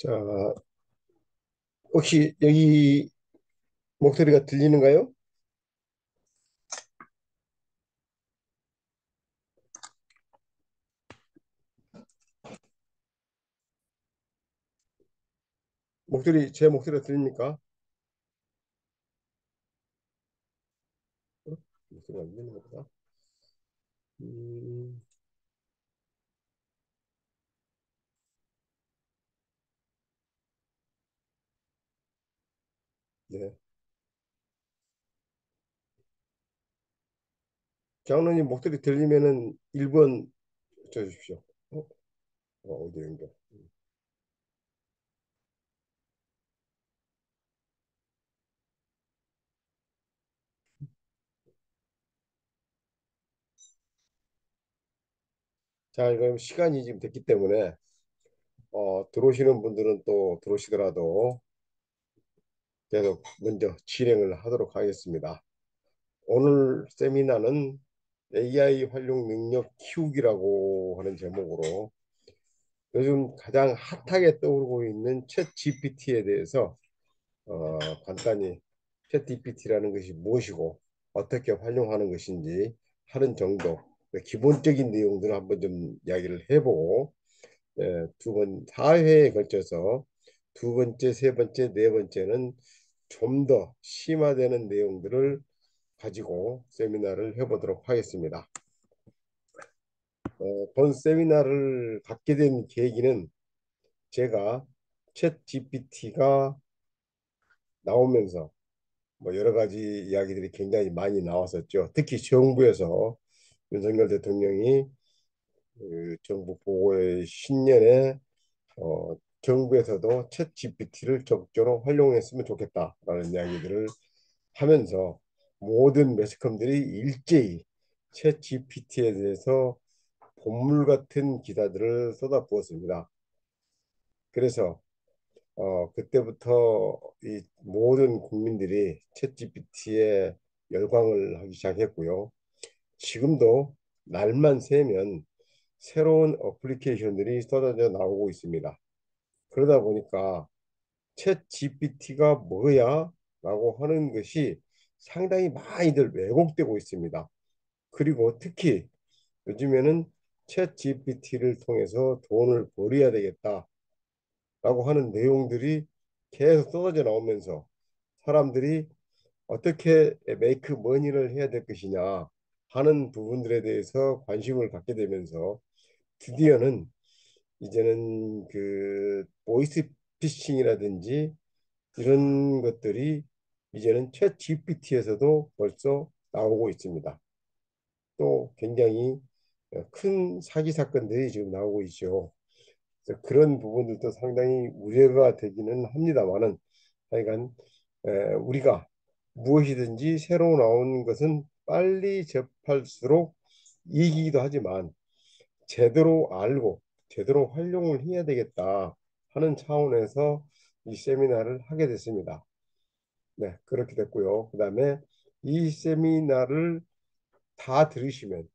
자, 혹시 여기 목소리가 들리는가요? 제 목소리가 들립니까? 어? 목소리가 안 들리는 거다. 음, 네. 장로님 목소리 들리면은 1번 쳐주십시오. 어? 어디 연결? 자, 이거 시간이 지금 됐기 때문에 들어오시는 분들은 또 들어오시더라도 계속 먼저 진행을 하도록 하겠습니다. 오늘 세미나는 AI 활용 능력 키우기라고 하는 제목으로 요즘 가장 핫하게 떠오르고 있는 챗 GPT에 대해서 간단히 챗 GPT라는 것이 무엇이고 어떻게 활용하는 것인지 하는 정도 기본적인 내용들을 한번 좀 이야기를 해보고 사회에 걸쳐서 두 번째, 세 번째, 네 번째는 좀 더 심화되는 내용들을 가지고 세미나를 해보도록 하겠습니다. 본 세미나를 갖게 된 계기는 제가 챗 GPT가 나오면서 뭐 여러 가지 이야기들이 굉장히 많이 나왔었죠. 특히 정부에서 윤석열 대통령이 그 정부 보고의 신년에 정부에서도 챗 GPT를 적극적으로 활용했으면 좋겠다라는 이야기들을 하면서 모든 매스컴들이 일제히 챗 GPT에 대해서 본물 같은 기사들을 쏟아부었습니다. 그래서 그때부터 이 모든 국민들이 챗GPT에 열광을 하기 시작했고요. 지금도 날만 새면 새로운 어플리케이션들이 쏟아져 나오고 있습니다. 그러다 보니까 챗GPT가 뭐야? 라고 하는 것이 상당히 많이들 왜곡되고 있습니다. 그리고 특히 요즘에는 챗GPT를 통해서 돈을 벌어야 되겠다라고 하는 내용들이 계속 쏟아져 나오면서 사람들이 어떻게 메이크 머니를 해야 될 것이냐 하는 부분들에 대해서 관심을 갖게 되면서 드디어는 이제는 그 보이스 피싱이라든지 이런 것들이 이제는 챗 GPT에서도 벌써 나오고 있습니다. 또 굉장히 큰 사기 사건들이 지금 나오고 있죠. 그래서 그런 부분들도 상당히 우려가 되기는 합니다만은 하여간 우리가 무엇이든지 새로 나오는 것은 빨리 접할수록 이기기도 하지만 제대로 알고 제대로 활용을 해야 되겠다 하는 차원에서 이 세미나를 하게 됐습니다. 네, 그렇게 됐고요. 그다음에 이 세미나를 다 들으시면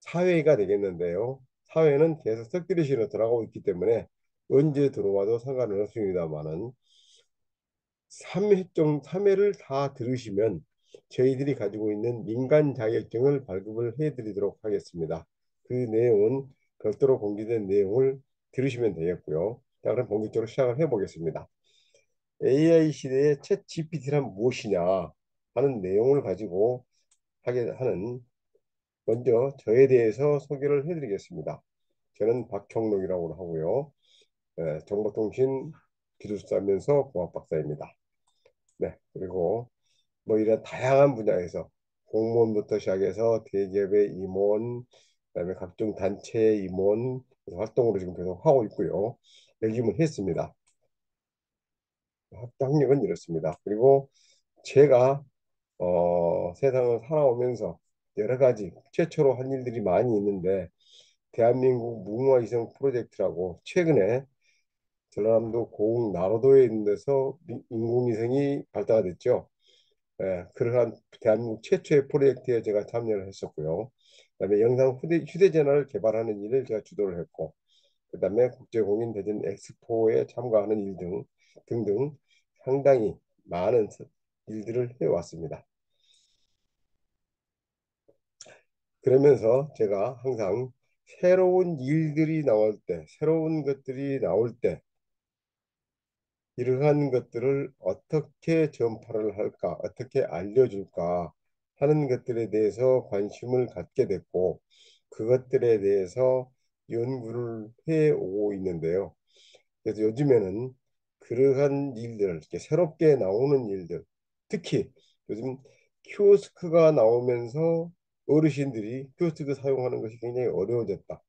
사회가 되겠는데요. 사회는 계속 썩들이시로 들어가고 있기 때문에 언제 들어와도 상관은 없습니다만은 3회를 다 들으시면 저희들이 가지고 있는 민간 자격증을 발급을 해드리도록 하겠습니다. 그 내용은 별도로 공개된 내용을 들으시면 되겠고요. 자, 그럼 본격적으로 시작을 해보겠습니다. AI 시대의 챗 GPT란 무엇이냐 하는 내용을 가지고 하게 하는 먼저 저에 대해서 소개를 해드리겠습니다. 저는 박형록이라고 하고요. 정보통신 기술사면서 공학박사입니다. 네, 그리고 뭐 이런 다양한 분야에서 공무원부터 시작해서 대기업의 임원, 그다음에 각종 단체의 임원 활동으로 지금 계속 하고 있고요. 열심을 했습니다. 학력은 이렇습니다. 그리고 제가 세상을 살아오면서 여러 가지 최초로 한 일들이 많이 있는데 대한민국 무궁화위성 프로젝트라고 최근에 전라남도 고흥 나로도에 있는 데서 인공위성이 발사가 됐죠. 그러한 대한민국 최초의 프로젝트에 제가 참여를 했었고요. 그다음에 영상 휴대전화를 개발하는 일을 제가 주도를 했고, 그다음에 국제공인대전 엑스포에 참가하는 일 등등 상당히 많은 일들을 해왔습니다. 그러면서 제가 항상 새로운 일들이 나올 때, 새로운 것들이 나올 때 이러한 것들을 어떻게 전파를 할까, 어떻게 알려줄까 하는 것들에 대해서 관심을 갖게 됐고, 그것들에 대해서 연구를 해 오고 있는데요. 그래서 요즘에는 그러한 일들, 이렇게 새롭게 나오는 일들, 특히 요즘 키오스크가 나오면서 어르신들이 키오스크 사용하는 것이 굉장히 어려워졌다.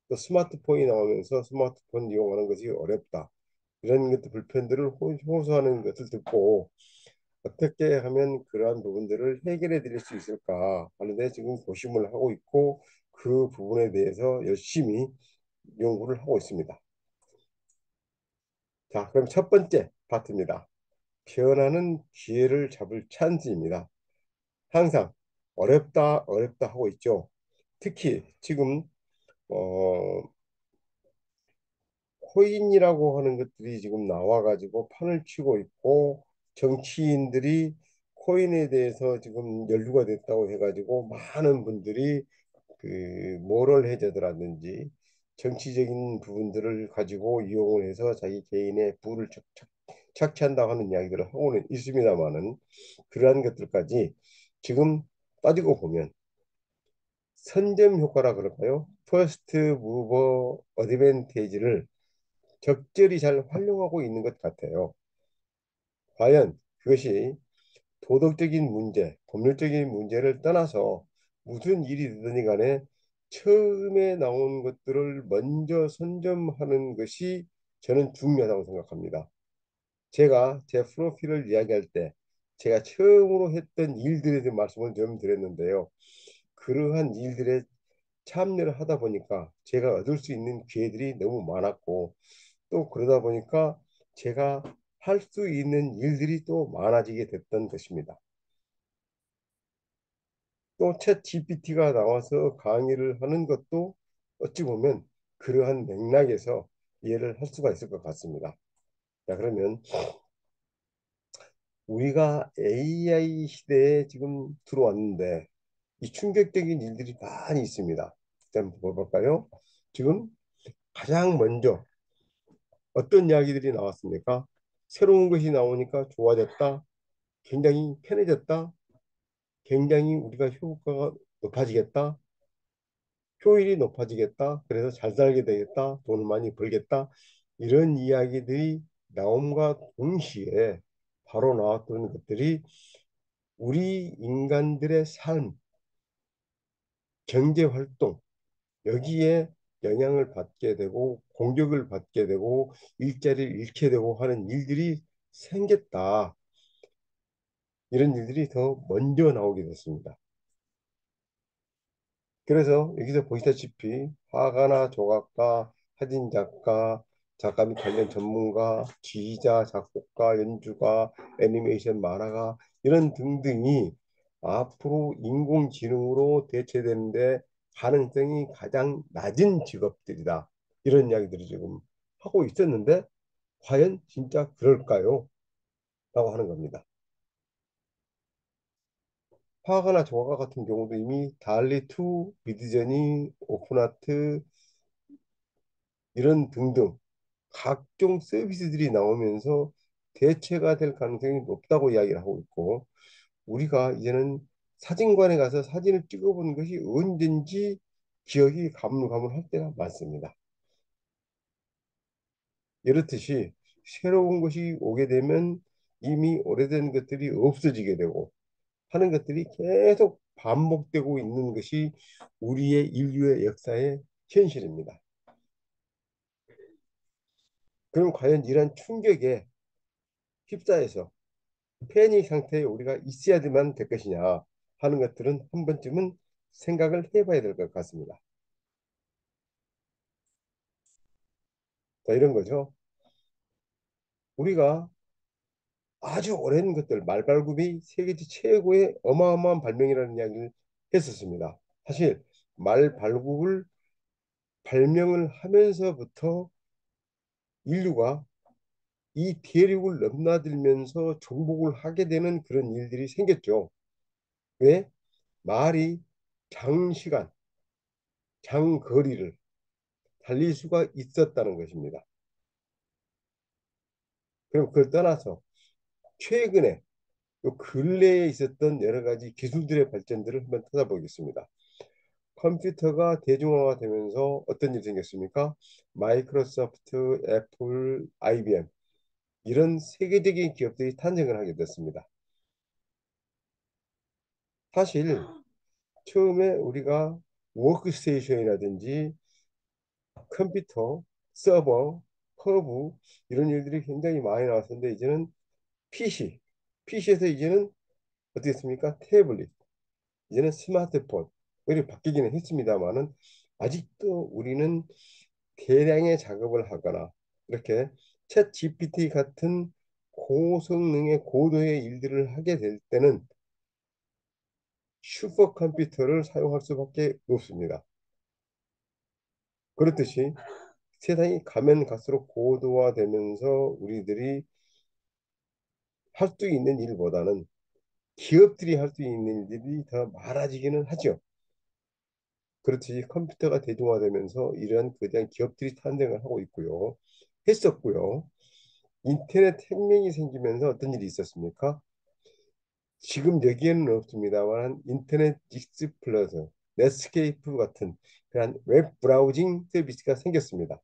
또 스마트폰이 나오면서 스마트폰 이용하는 것이 어렵다. 이런 것들 불편들을 호소하는 것을 듣고 어떻게 하면 그러한 부분들을 해결해 드릴 수 있을까 하는데 지금 고심을 하고 있고 그 부분에 대해서 열심히 연구를 하고 있습니다. 자, 그럼 첫 번째 파트입니다. 변화는 기회를 잡을 찬스입니다. 항상 어렵다 어렵다 하고 있죠. 특히 지금 어, 코인이라고 하는 것들이 지금 나와가지고 판을 치고 있고 정치인들이 코인에 대해서 지금 연루가 됐다고 해가지고 많은 분들이 그 모럴 해저드라든지 정치적인 부분들을 가지고 이용을 해서 자기 개인의 부를 착취한다고 하는 이야기들을 하고는 있습니다만은 그러한 것들까지 지금 따지고 보면 선점 효과라 그럴까요? 퍼스트 무버 어드밴티지를 적절히 잘 활용하고 있는 것 같아요. 과연 그것이 도덕적인 문제, 법률적인 문제를 떠나서 무슨 일이 되든지 간에 처음에 나온 것들을 먼저 선점하는 것이 저는 중요하다고 생각합니다. 제가 제 프로필을 이야기할 때 제가 처음으로 했던 일들에 대한 말씀을 좀 드렸는데요. 그러한 일들에 참여를 하다 보니까 제가 얻을 수 있는 기회들이 너무 많았고 또 그러다 보니까 제가 할 수 있는 일들이 또 많아지게 됐던 것입니다. 또 챗 GPT가 나와서 강의를 하는 것도 어찌 보면 그러한 맥락에서 이해를 할 수가 있을 것 같습니다. 자, 그러면 우리가 AI 시대에 지금 들어왔는데 이 충격적인 일들이 많이 있습니다. 한번 볼까요? 지금 가장 먼저 어떤 이야기들이 나왔습니까? 새로운 것이 나오니까 좋아졌다. 굉장히 편해졌다. 굉장히 우리가 효과가 높아지겠다. 효율이 높아지겠다. 그래서 잘 살게 되겠다. 돈을 많이 벌겠다. 이런 이야기들이 나옴과 동시에 바로 나왔던 것들이 우리 인간들의 삶, 경제 활동, 여기에 영향을 받게 되고 공격을 받게 되고 일자리를 잃게 되고 하는 일들이 생겼다. 이런 일들이 더 먼저 나오게 됐습니다. 그래서 여기서 보시다시피 화가나 조각가, 사진작가, 작가 및 관련 전문가, 지휘자, 작곡가, 연주가, 애니메이션 만화가 이런 등등이 앞으로 인공지능으로 대체되는데 가능성이 가장 낮은 직업들이다. 이런 이야기들을 지금 하고 있었는데 과연 진짜 그럴까요? 라고 하는 겁니다. 화가나 조각가 같은 경우도 이미 달리 2, 미드저니, 오픈아트 이런 등등 각종 서비스들이 나오면서 대체가 될 가능성이 높다고 이야기를 하고 있고 우리가 이제는 사진관에 가서 사진을 찍어본 것이 언젠지 기억이 가물가물할 때가 많습니다. 이렇듯이 새로운 것이 오게 되면 이미 오래된 것들이 없어지게 되고 하는 것들이 계속 반복되고 있는 것이 우리의 인류의 역사의 현실입니다. 그럼 과연 이런 충격에 휩싸여서 패닉 상태에 우리가 있어야만 될 것이냐 하는 것들은 한 번쯤은 생각을 해봐야 될 것 같습니다. 자, 이런 거죠. 우리가 아주 오랜 것들, 말발굽이 세계지 최고의 어마어마한 발명이라는 이야기를 했었습니다. 사실 말발굽을 발명을 하면서부터 인류가 이 대륙을 넘나들면서 정복을 하게 되는 그런 일들이 생겼죠. 왜? 말이 장시간, 장거리를 달릴 수가 있었다는 것입니다. 그럼 그걸 떠나서 최근에 요 근래에 있었던 여러 가지 기술들의 발전들을 한번 찾아보겠습니다. 컴퓨터가 대중화가 되면서 어떤 일이 생겼습니까? 마이크로소프트, 애플, IBM 이런 세계적인 기업들이 탄생을 하게 됐습니다. 사실 처음에 우리가 워크스테이션이라든지 컴퓨터, 서버, 허브 이런 일들이 굉장히 많이 나왔었는데 이제는 PC, PC에서 이제는 어떻게 했습니까? 태블릿, 이제는 스마트폰 이렇게 바뀌기는 했습니다만은 아직도 우리는 대량의 작업을 하거나 이렇게 챗 GPT 같은 고성능의 고도의 일들을 하게 될 때는 슈퍼컴퓨터를 사용할 수밖에 없습니다. 그렇듯이 세상이 가면 갈수록 고도화되면서 우리들이 할 수 있는 일보다는 기업들이 할 수 있는 일들이 더 많아지기는 하죠. 그렇듯이 컴퓨터가 대중화되면서 이러한 거대한 기업들이 탄생을 하고 있고요. 했었고요. 인터넷 혁명이 생기면서 어떤 일이 있었습니까? 지금 여기에는 없습니다만 인터넷 익스플로러, 넷스케이프 같은 그런 웹 브라우징 서비스가 생겼습니다.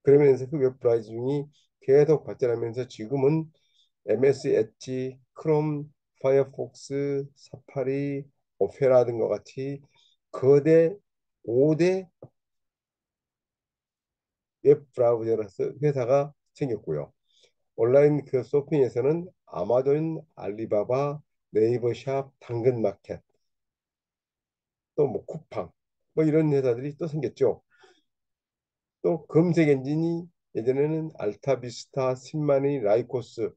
그러면서 그 웹 브라우징이 계속 발전하면서 지금은 MS 엣지, 크롬, 파이어폭스, 사파리, 오페라 등과 같이 거대 5대 웹 브라우저로서 회사가 생겼고요. 온라인 그 쇼핑에서는 아마존, 알리바바, 네이버 샵, 당근마켓, 또 뭐 쿠팡, 뭐 이런 회사들이 또 생겼죠. 또 검색 엔진이 예전에는 알타비스타, 신마니, 라이코스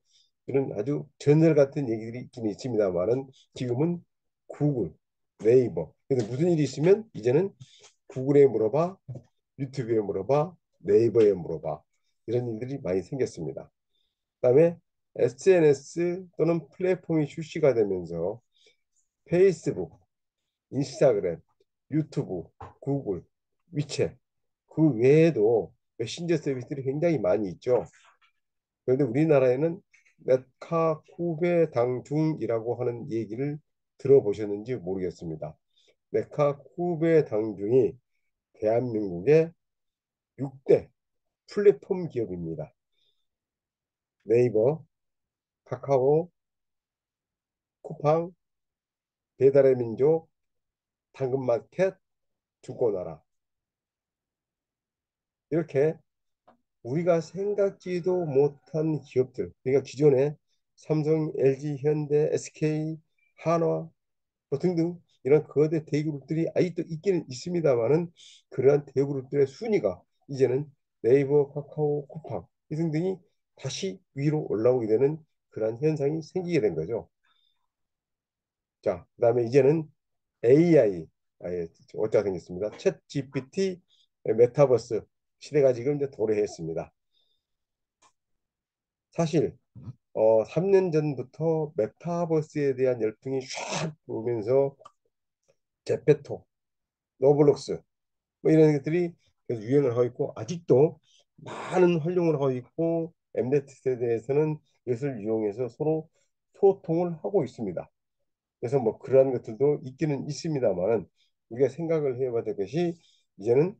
이런 아주 전설 같은 얘기들이 있긴 있습니다만은 지금은 구글, 네이버. 그래서 무슨 일이 있으면 이제는 구글에 물어봐, 유튜브에 물어봐, 네이버에 물어봐 이런 일들이 많이 생겼습니다. 그다음에 SNS 또는 플랫폼이 출시가 되면서 페이스북, 인스타그램, 유튜브, 구글, 위챗 그 외에도 메신저 서비스들이 굉장히 많이 있죠. 그런데 우리나라에는 메카쿠베 당중이라고 하는 얘기를 들어보셨는지 모르겠습니다. 메카쿠베 당중이 대한민국의 6대 플랫폼 기업입니다. 네이버, 카카오, 쿠팡, 배달의 민족, 당근마켓, 중고나라 이렇게 우리가 생각지도 못한 기업들 그러니까 기존에 삼성, LG, 현대, SK, 한화 뭐 등등 이런 거대 대그룹들이 아직도 있기는 있습니다만은 그러한 대그룹들의 순위가 이제는 네이버, 카카오, 쿠팡 이 등등이 다시 위로 올라오게 되는 그러한 현상이 생기게 된 거죠. 자, 그다음에 이제는 AI 어쩌가 생겼습니다. 챗 GPT, 메타버스 시대가 지금 이제 도래했습니다. 사실 3년 전부터 메타버스에 대한 열풍이 쫙 오면서 제페토, 로블록스 뭐 이런 것들이 계속 유행을 하고 있고 아직도 많은 활용을 하고 있고 엠넷 세대에서는 이것을 이용해서 서로 소통을 하고 있습니다. 그래서 뭐 그러한 것들도 있기는 있습니다만 우리가 생각을 해봐야 될 것이 이제는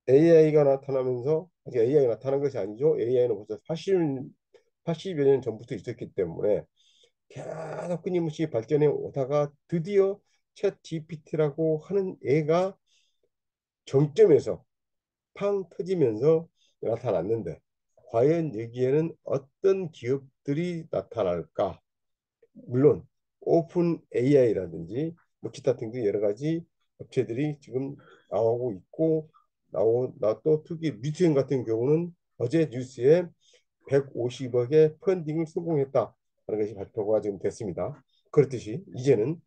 AI가 나타나면서 아직 AI가 나타난 것이 아니죠. AI는 벌써 80여 년 전부터 있었기 때문에 계속 끊임없이 발전해 오다가 드디어 챗 GPT라고 하는 애가 정점에서 팡 터지면서 나타났는데 과연 여기에는 어떤 기업들이 나타날까? 물론 오픈 AI라든지 뭐 기타 등등 여러 가지 업체들이 지금 나오고 있고 나또 특히 뮤지엄 같은 경우는 어제 뉴스에 150억의 펀딩을 성공했다 하는 것이 발표가 지금 됐습니다. 그렇듯이 이제는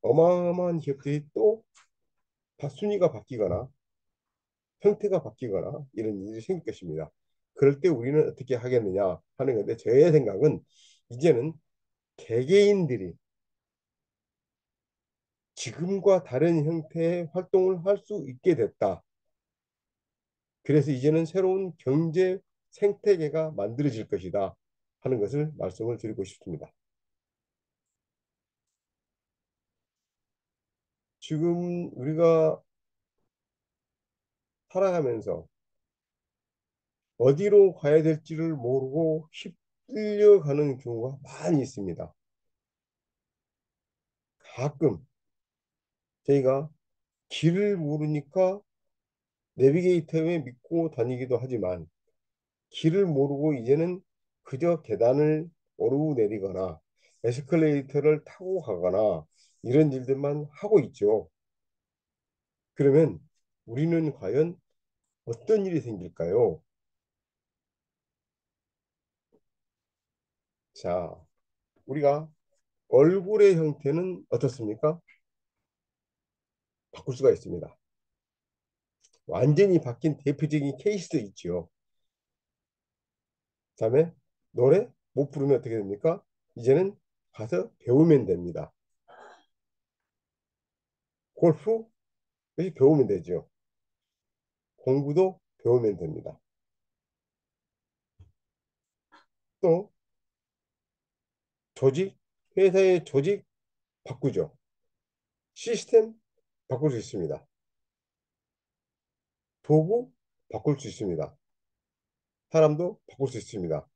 어마어마한 기업들이 또 순위가 바뀌거나 형태가 바뀌거나 이런 일이 생길 것입니다. 그럴 때 우리는 어떻게 하겠느냐 하는 건데 저의 생각은 이제는 개개인들이 지금과 다른 형태의 활동을 할 수 있게 됐다. 그래서 이제는 새로운 경제 생태계가 만들어질 것이다 하는 것을 말씀을 드리고 싶습니다. 지금 우리가 살아가면서 어디로 가야 될지를 모르고 휩쓸려가는 경우가 많이 있습니다. 가끔 저희가 길을 모르니까 내비게이터에 믿고 다니기도 하지만 길을 모르고 이제는 그저 계단을 오르내리거나 에스컬레이터를 타고 가거나 이런 일들만 하고 있죠. 그러면 우리는 과연 어떤 일이 생길까요? 자, 우리가 얼굴의 형태는 어떻습니까? 바꿀 수가 있습니다. 완전히 바뀐 대표적인 케이스도 있죠. 그다음에 노래 못 부르면 어떻게 됩니까? 이제는 가서 배우면 됩니다. 골프 역시 배우면 되죠. 공부도 배우면 됩니다. 또 조직, 회사의 조직 바꾸죠. 시스템 바꿀 수 있습니다. 도구 바꿀 수 있습니다. 사람도 바꿀 수 있습니다.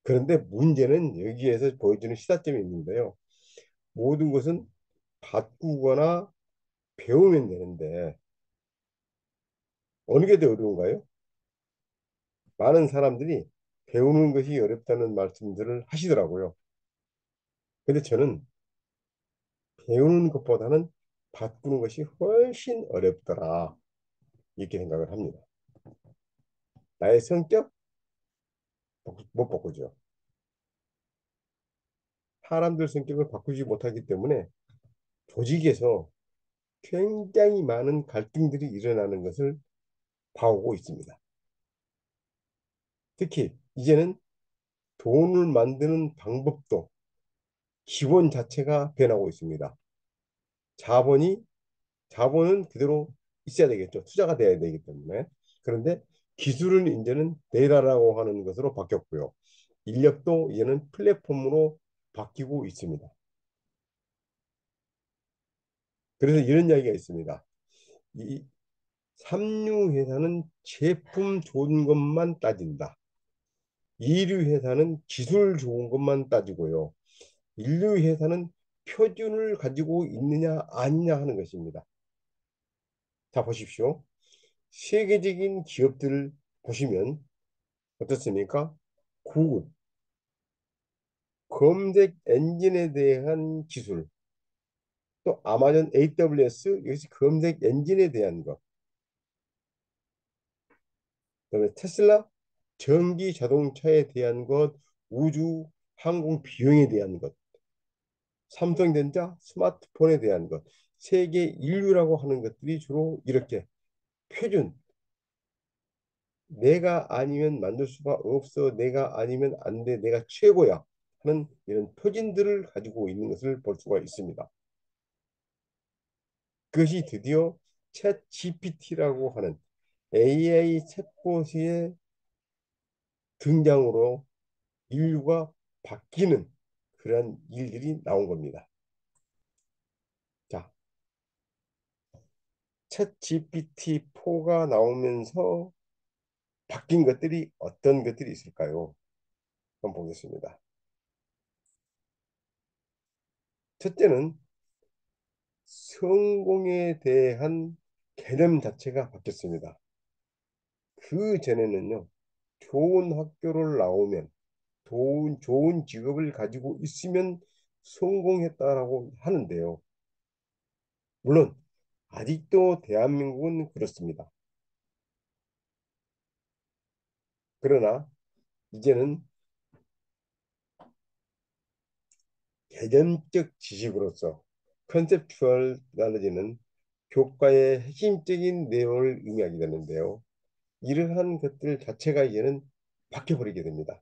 그런데 문제는 여기에서 보여주는 시사점이 있는데요. 모든 것은 바꾸거나 배우면 되는데 어느 게 더 어려운가요? 많은 사람들이 배우는 것이 어렵다는 말씀들을 하시더라고요. 근데 저는 배우는 것보다는 바꾸는 것이 훨씬 어렵더라. 이렇게 생각을 합니다. 나의 성격 못 바꾸죠. 사람들 성격을 바꾸지 못하기 때문에 조직에서 굉장히 많은 갈등들이 일어나는 것을 봐오고 있습니다. 특히 이제는 돈을 만드는 방법도 기본 자체가 변하고 있습니다. 자본이 자본은 그대로 있어야 되겠죠. 투자가 돼야 되기 때문에. 그런데 기술은 이제는 데이터라고 하는 것으로 바뀌었고요. 인력도 이제는 플랫폼으로 바뀌고 있습니다. 그래서 이런 이야기가 있습니다. 이 삼류 회사는 제품 좋은 것만 따진다. 이류 회사는 기술 좋은 것만 따지고요. 인류 회사는 표준을 가지고 있느냐 아니냐 하는 것입니다. 자, 보십시오. 세계적인 기업들을 보시면 어떻습니까? 구글, 검색 엔진에 대한 기술, 또 아마존 AWS, 여기서 검색 엔진에 대한 것, 그다음에 테슬라, 전기 자동차에 대한 것, 우주 항공 비용에 대한 것, 삼성전자 스마트폰에 대한 것, 세계 인류라고 하는 것들이 주로 이렇게 표준, 내가 아니면 만들 수가 없어, 내가 아니면 안 돼, 내가 최고야 하는 이런 표준들을 가지고 있는 것을 볼 수가 있습니다. 그것이 드디어 챗 GPT라고 하는 AI 챗봇의 등장으로 인류가 바뀌는 그런 일들이 나온 겁니다. 자, 챗 GPT-4가 나오면서 바뀐 것들이 어떤 것들이 있을까요? 한번 보겠습니다. 첫째는 성공에 대한 개념 자체가 바뀌었습니다. 그 전에는요, 좋은 학교를 나오면 좋은 직업을 가지고 있으면 성공했다라고 하는데요. 물론 아직도 대한민국은 그렇습니다. 그러나 이제는 개념적 지식으로서 컨셉추얼 날러지는 교과의 핵심적인 내용을 의미하게 되는데요. 이러한 것들 자체가 이제는 바뀌어버리게 됩니다.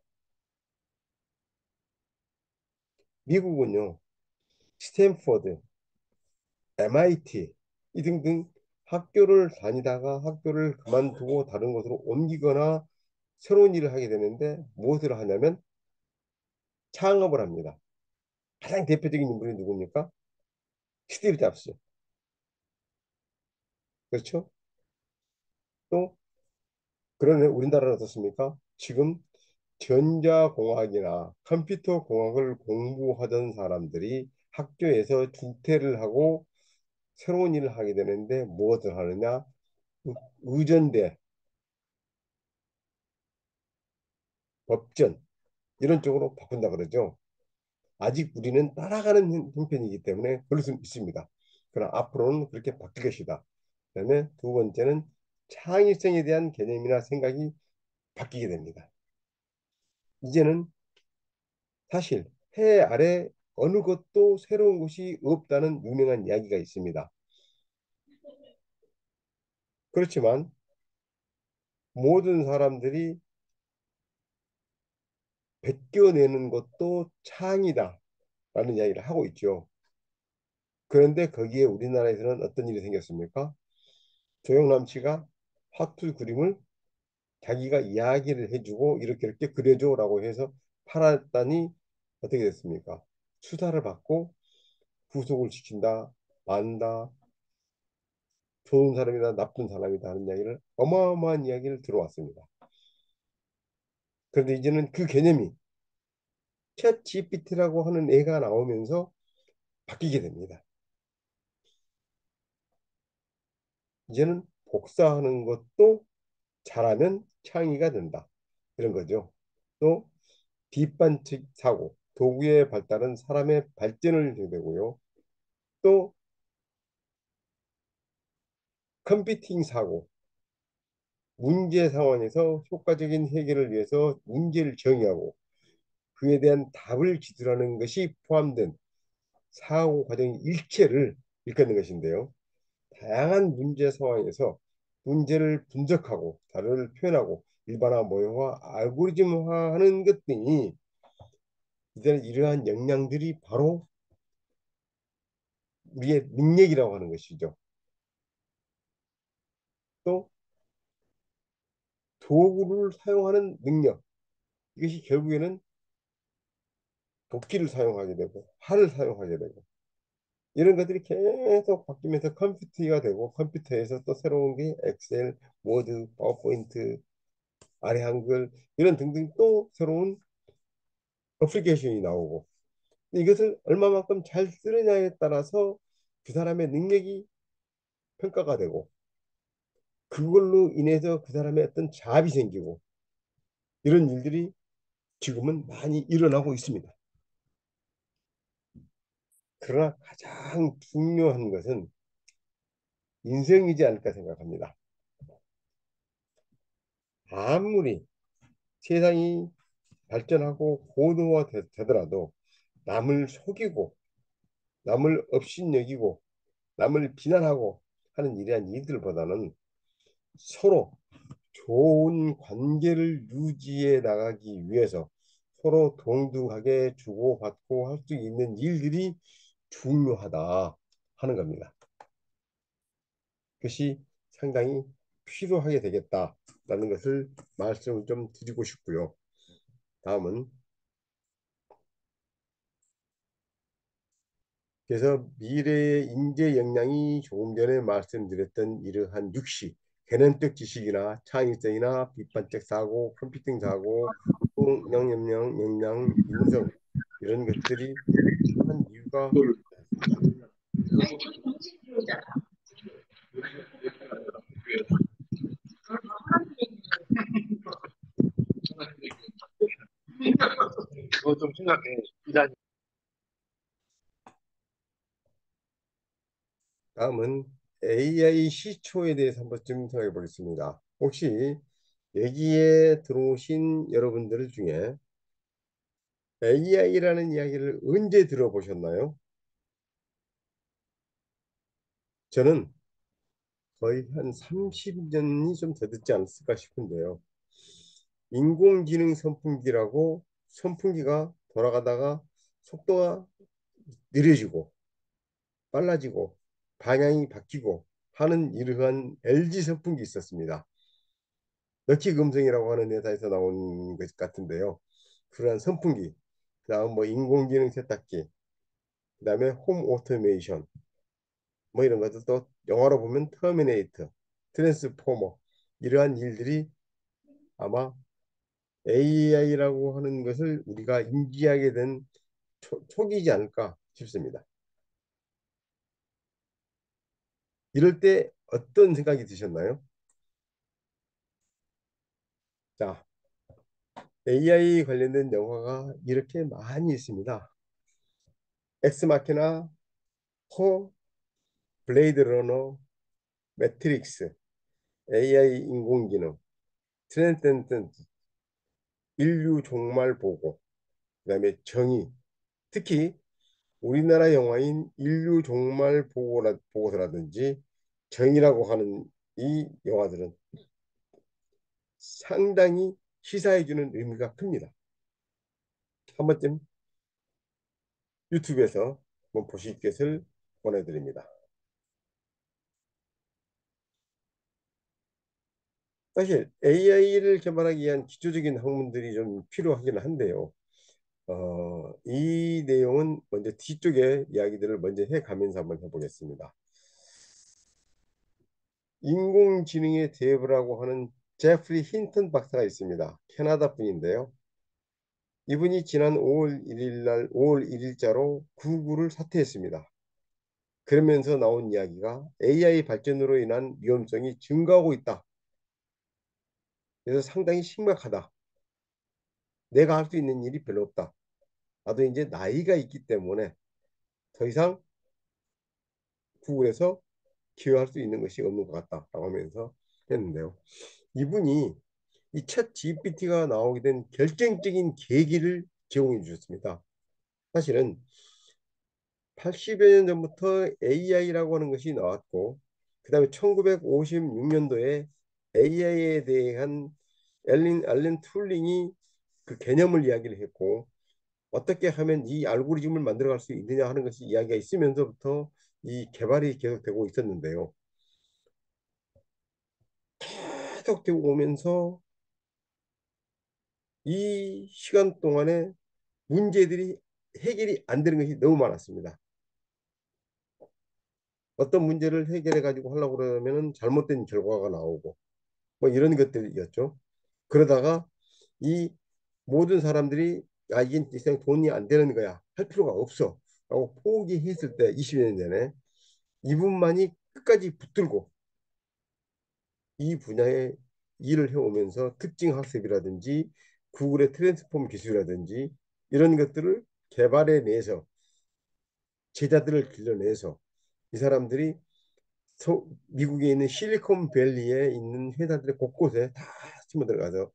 미국은요, 스탠퍼드, MIT 이 등등 학교를 다니다가 학교를 그만두고 다른 곳으로 옮기거나 새로운 일을 하게 되는데 무엇을 하냐면 창업을 합니다. 가장 대표적인 인물이 누굽니까? 스티브 잡스. 그렇죠? 또 그러네 우리나라는 어떻습니까? 지금 전자공학이나 컴퓨터공학을 공부하던 사람들이 학교에서 중퇴를 하고 새로운 일을 하게 되는데 무엇을 하느냐? 의전대, 법전 이런 쪽으로 바꾼다 그러죠. 아직 우리는 따라가는 형편이기 때문에 그럴 수 있습니다. 그러나 앞으로는 그렇게 바뀔 것이다. 그다음에 두 번째는 창의성에 대한 개념이나 생각이 바뀌게 됩니다. 이제는 사실 해 아래 어느 것도 새로운 것이 없다는 유명한 이야기가 있습니다. 그렇지만 모든 사람들이 베껴내는 것도 창이다라는 이야기를 하고 있죠. 그런데 거기에 우리나라에서는 어떤 일이 생겼습니까? 조영남 씨가 화투 그림을 자기가 이야기를 해주고 이렇게 이렇게 그려줘라고 해서 팔았더니 어떻게 됐습니까? 수사를 받고 구속을 시킨다, 만다, 좋은 사람이다, 나쁜 사람이다 하는 이야기를 어마어마한 이야기를 들어왔습니다. 그런데 이제는 그 개념이 챗 GPT라고 하는 애가 나오면서 바뀌게 됩니다. 이제는 복사하는 것도 잘하면 창의가 된다. 이런 거죠. 또 뒷반칙 사고, 도구의 발달은 사람의 발전을 되고요. 또 컴퓨팅 사고, 문제 상황에서 효과적인 해결을 위해서 문제를 정의하고 그에 대한 답을 기술하는 것이 포함된 사고 과정 일체를 일컫는 것인데요. 다양한 문제 상황에서 문제를 분석하고 자료를 표현하고 일반화, 모형화, 알고리즘화하는 것 등이 이제는 이러한 역량들이 바로 우리의 능력이라고 하는 것이죠. 또 도구를 사용하는 능력 이것이 결국에는 도끼를 사용하게 되고 활을 사용하게 되고 이런 것들이 계속 바뀌면서 컴퓨터가 되고 컴퓨터에서 또 새로운 게 엑셀, 워드, 파워포인트, 아래 한글 이런 등등 또 새로운 어플리케이션이 나오고 이것을 얼마만큼 잘 쓰느냐에 따라서 그 사람의 능력이 평가가 되고 그걸로 인해서 그 사람의 어떤 자압이 생기고 이런 일들이 지금은 많이 일어나고 있습니다. 그러나 가장 중요한 것은 인성이지 않을까 생각합니다. 아무리 세상이 발전하고 고도화되더라도 남을 속이고 남을 업신여기고 남을 비난하고 하는 이러한 일들보다는 서로 좋은 관계를 유지해 나가기 위해서 서로 동등하게 주고받고 할 수 있는 일들이 중요하다 하는 겁니다. 그것이 상당히 필요하게 되겠다라는 것을 말씀을 좀 드리고 싶고요. 다음은 그래서 미래의 인재 역량이 조금 전에 말씀드렸던 이러한 육시, 개념적 지식이나 창의성이나 비판적 사고, 컴퓨팅 사고, 영역력, 역량, 인성 이런 것들이 필요한 이유가 있습니다. 그거 좀 생각해. 이란 다음은 AI 시초에 대해서 한번 좀 생각해 보겠습니다. 혹시 여기에 들어오신 여러분들 중에 AI라는 이야기를 언제 들어보셨나요? 저는 거의 한 30년이 좀 더 듣지 않았을까 싶은데요. 인공지능 선풍기라고 선풍기가 돌아가다가 속도가 느려지고 빨라지고 방향이 바뀌고 하는 이러한 LG 선풍기 있었습니다. 럭키 금성이라고 하는 회사에서 나온 것 같은데요. 그러한 선풍기, 그다음 뭐 인공지능 세탁기, 그다음에 홈 오토메이션, 뭐 이런 것도 또 영화로 보면 터미네이터, 트랜스포머 이러한 일들이 아마 AI라고 하는 것을 우리가 인지하게 된 초기이지 않을까 싶습니다. 이럴 때 어떤 생각이 드셨나요? 자, AI 관련된 영화가 이렇게 많이 있습니다. 엑스마키나, 포, 블레이드 러너, 매트릭스, AI 인공지능, 트랜센덴트, 인류 종말 보고, 그다음에 정의. 특히 우리나라 영화인 인류 종말 보고서라든지 정의라고 하는 이 영화들은 상당히 시사해주는 의미가 큽니다. 한 번쯤 유튜브에서 한번 보실 것을 권해드립니다. 사실 AI를 개발하기 위한 기초적인 학문들이 좀 필요하긴 한데요. 이 내용은 먼저 뒤쪽에 이야기들을 먼저 해가면서 한번 해보겠습니다. 인공지능의 대부라고 하는 제프리 힌턴 박사가 있습니다. 캐나다 분인데요. 이분이 지난 5월 1일 날 5월 1일자로 구글을 사퇴했습니다. 그러면서 나온 이야기가 AI 발전으로 인한 위험성이 증가하고 있다. 그래서 상당히 심각하다. 내가 할 수 있는 일이 별로 없다. 나도 이제 나이가 있기 때문에 더 이상 구글에서 기여할 수 있는 것이 없는 것 같다라고 하면서 했는데요. 이분이 이 챗 GPT가 나오게 된 결정적인 계기를 제공해 주셨습니다. 사실은 80여 년 전부터 AI라고 하는 것이 나왔고, 그 다음에 1956년도에 AI에 대한 알렌 툴링이 그 개념을 이야기를 했고, 어떻게 하면 이 알고리즘을 만들어갈 수 있느냐 하는 것이 이야기가 있으면서부터 이 개발이 계속되고 있었는데요. 계속되고 오면서 이 시간 동안에 문제들이 해결이 안 되는 것이 너무 많았습니다. 어떤 문제를 해결해 가지고 하려고 그러면은 잘못된 결과가 나오고 뭐 이런 것들이었죠. 그러다가 이 모든 사람들이 이게 이상 돈이 안 되는 거야. 할 필요가 없어. 라고 포기했을 때 20여 년 전에 이분만이 끝까지 붙들고 이 분야에 일을 해오면서 특징 학습이라든지 구글의 트랜스폼 기술이라든지 이런 것들을 개발해 내서 제자들을 길러내서 이 사람들이 미국에 있는 실리콘밸리에 있는 회사들의 곳곳에 다 스며 들어가서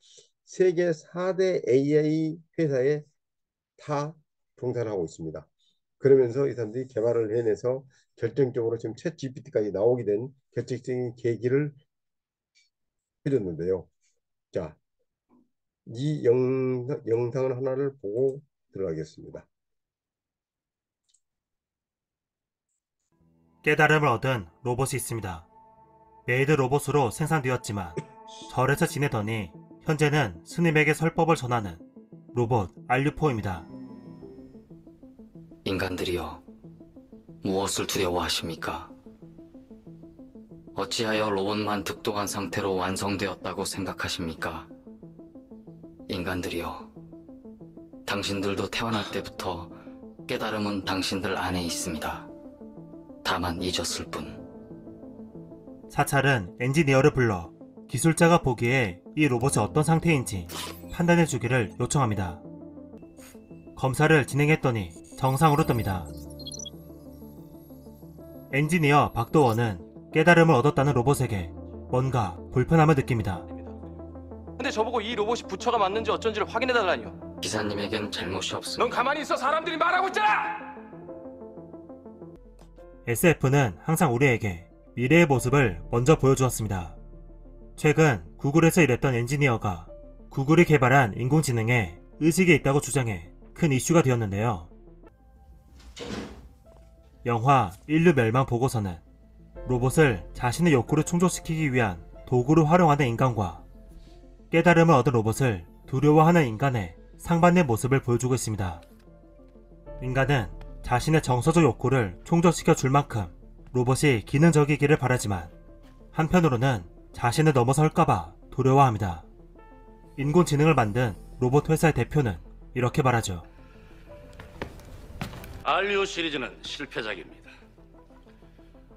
세계 4대 AI 회사에 다 종사하고 있습니다. 그러면서 이 사람들이 개발을 해내서 결정적으로 지금 챗 GPT까지 나오게 된 결정적인 계기를 해줬는데요. 자, 이 영상을 하나를 보고 들어가겠습니다. 깨달음을 얻은 로봇이 있습니다. 메이드 로봇으로 생산되었지만 절에서 지내더니 현재는 스님에게 설법을 전하는 로봇 알류포입니다. 인간들이여, 무엇을 두려워하십니까? 어찌하여 로봇만 득도한 상태로 완성되었다고 생각하십니까? 인간들이여, 당신들도 태어날 때부터 깨달음은 당신들 안에 있습니다. 다만 잊었을 뿐. 사찰은 엔지니어를 불러 기술자가 보기에 이 로봇이 어떤 상태인지 판단해 주기를 요청합니다. 검사를 진행했더니 정상으로 뜹니다. 엔지니어 박도원은 깨달음을 얻었다는 로봇에게 뭔가 불편함을 느낍니다. 근데 저보고 이 로봇이 부처가 맞는지 어쩐지를 확인해달라니요. 기사님에겐 잘못이 없습니다. 넌 가만히 있어. 사람들이 말하고 있잖아. SF는 항상 우리에게 미래의 모습을 먼저 보여주었습니다. 최근 구글에서 일했던 엔지니어가 구글이 개발한 인공지능에 의식이 있다고 주장해 큰 이슈가 되었는데요. 영화 인류 멸망 보고서는 로봇을 자신의 욕구를 충족시키기 위한 도구로 활용하는 인간과 깨달음을 얻은 로봇을 두려워하는 인간의 상반된 모습을 보여주고 있습니다. 인간은 자신의 정서적 욕구를 충족시켜 줄 만큼 로봇이 기능적이기를 바라지만 한편으로는 자신을 넘어설까봐 두려워합니다. 인공지능을 만든 로봇 회사의 대표는 이렇게 말하죠. 알류 시리즈는 실패작입니다.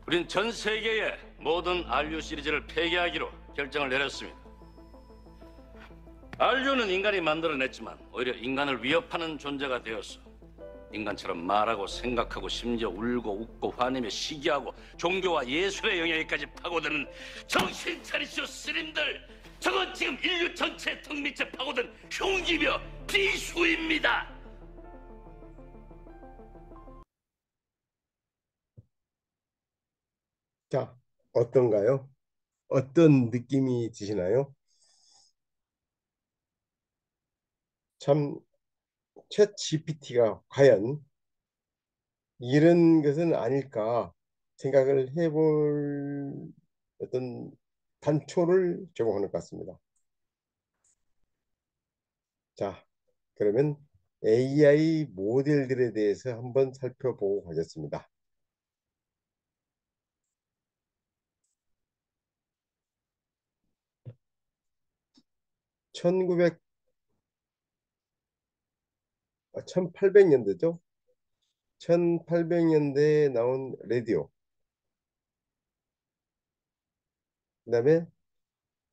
우린 전 세계의 모든 알류 시리즈를 폐기하기로 결정을 내렸습니다. 알류는 인간이 만들어냈지만 오히려 인간을 위협하는 존재가 되어서 인간처럼 말하고 생각하고 심지어 울고 웃고 화내며 시기하고 종교와 예술의 영역까지 파고드는 정신 차리시오 스님들! 저건 지금 인류 전체의 턱 밑에 파고든 흉기며 비수입니다! 자, 어떤가요? 어떤 느낌이 드시나요? 참, 챗 GPT가 과연 이런 것은 아닐까 생각을 해볼 어떤 단초를 제공하는 것 같습니다. 자, 그러면 AI 모델들에 대해서 한번 살펴보고 가겠습니다. 1800년대죠. 1800년대에 나온 라디오, 그다음에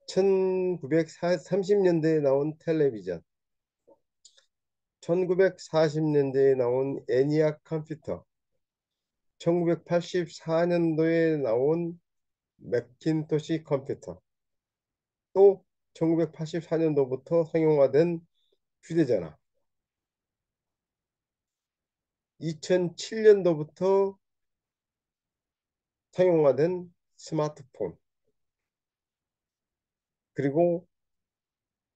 1930년대에 나온 텔레비전, 1940년대에 나온 애니악 컴퓨터, 1984년도에 나온 맥킨토시 컴퓨터, 또 1984년도부터 상용화된 휴대전화, 2007년도부터 상용화된 스마트폰, 그리고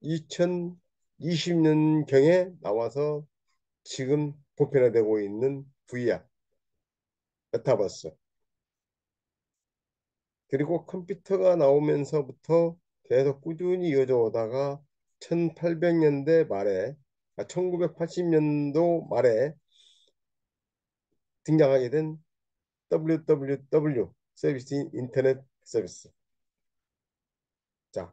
2020년경에 나와서 지금 보편화되고 있는 VR, 메타버스, 그리고 컴퓨터가 나오면서부터 계속 꾸준히 이어져 오다가 1800년대 말에, 1980년도 말에 등장하게 된 WWW 서비스, 인터넷 서비스. 자,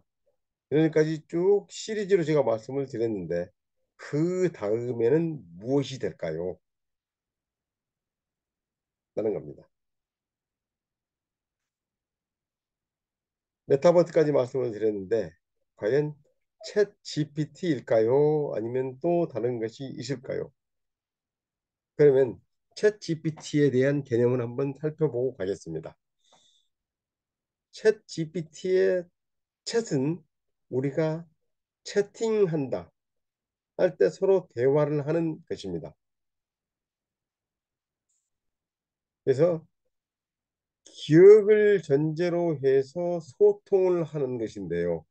여기까지 쭉 시리즈로 제가 말씀을 드렸는데 그 다음에는 무엇이 될까요? 라는 겁니다. 메타버스까지 말씀을 드렸는데 과연 챗 GPT일까요? 아니면 또 다른 것이 있을까요? 그러면 챗 GPT에 대한 개념을 한번 살펴보고 가겠습니다. 챗 GPT의 챗은 우리가 채팅한다 할 때 서로 대화를 하는 것입니다. 그래서 기억을 전제로 해서 소통을 하는 것인데요.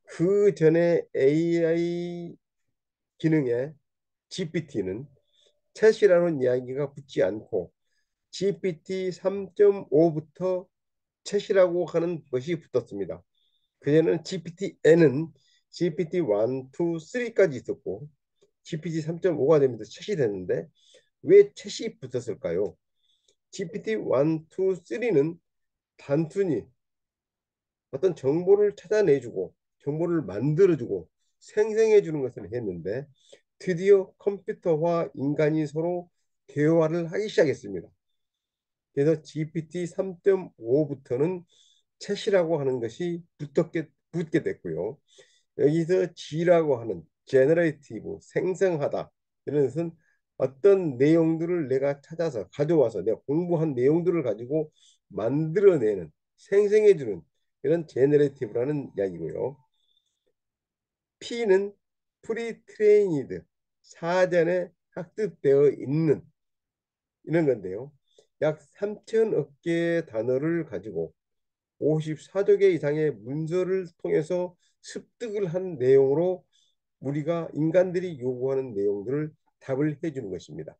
그 전에 AI 기능에 GPT는 챗이라는 이야기가 붙지 않고 GPT 3.5부터 챗이라고 하는 것이 붙었습니다. 그전에는 GPTN은 GPT 1, 2, 3까지 있었고 GPT 3.5가 되면서 챗이 됐는데 왜 챗이 붙었을까요? GPT 1, 2, 3는 단순히 어떤 정보를 찾아내주고 정보를 만들어주고 생성해주는 것을 했는데 드디어 컴퓨터와 인간이 서로 대화를 하기 시작했습니다. 그래서 GPT 3.5부터는 챗이라고 하는 것이 붙게 됐고요. 여기서 G라고 하는 제너레이티브, 생성하다, 이런 것은 어떤 내용들을 내가 찾아서 가져와서 내가 공부한 내용들을 가지고 만들어내는, 생성해주는 이런 제너레이티브라는 이야기고요. P는 프리트레이니드, 사전에 학습되어 있는 이런 건데요. 약 3천억 개의 단어를 가지고 54조 개 이상의 문서를 통해서 습득을 한 내용으로 우리가 인간들이 요구하는 내용들을 답을 해주는 것입니다.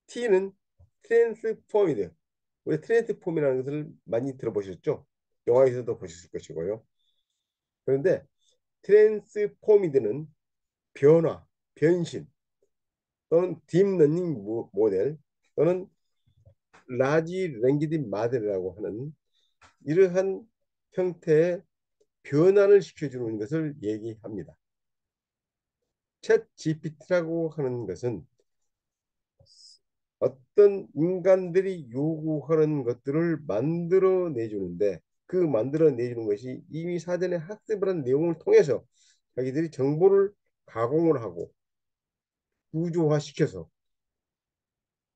T는 트랜스포미드. 우리 트랜스폼이라는 것을 많이 들어보셨죠? 영화에서도 보셨을 것이고요. 그런데 트랜스포미드는 변화, 변신 또는 딥러닝 모델 또는 라지 랭귀지 모델이라고 하는 이러한 형태의 변환을 시켜주는 것을 얘기합니다. 챗 GPT라고 하는 것은 어떤 인간들이 요구하는 것들을 만들어내주는데 그 만들어내주는 것이 이미 사전에 학습을 한 내용을 통해서 자기들이 정보를 가공을 하고 구조화시켜서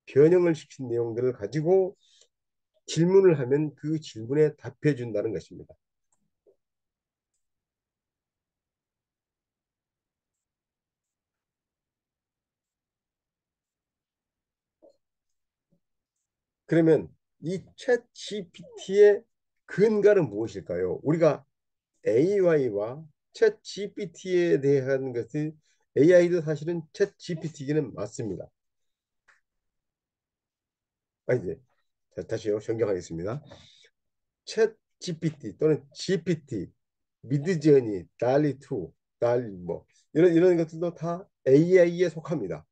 변형을 시킨 내용들을 가지고 질문을 하면 그 질문에 답해 준다는 것입니다. 그러면 이 챗 GPT의 근간은 무엇일까요? 우리가 AI와 챗 GPT에 대한 것이 AI도 사실은 챗 GPT기는 맞습니다. 이제 다시요. 정정하겠습니다. 챗 GPT 또는 GPT, 미드저니, 달리2, 달리 뭐 이런 것들도 다 AI에 속합니다.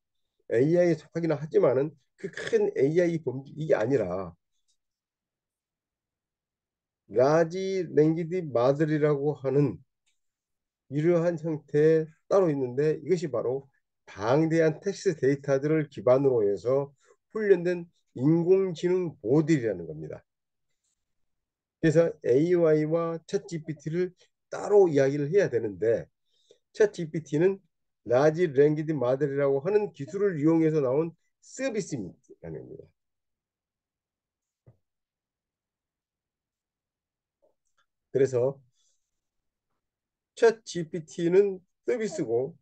AI에 속하기는 하지만은 그 큰 AI 범주 이게 아니라 라지 랭귀지 마들이라고 하는 이러한 형태에 따로 있는데 이것이 바로 방대한 텍스트 데이터들을 기반으로 해서 훈련된 인공지능 모델이라는 겁니다. 그래서 AI와 챗GPT를 따로 이야기를 해야 되는데 챗GPT는 라지 랭귀지 모델이라고 하는 기술을 이용해서 나온 서비스라는 겁니다. 그래서 챗 GPT는 서비스고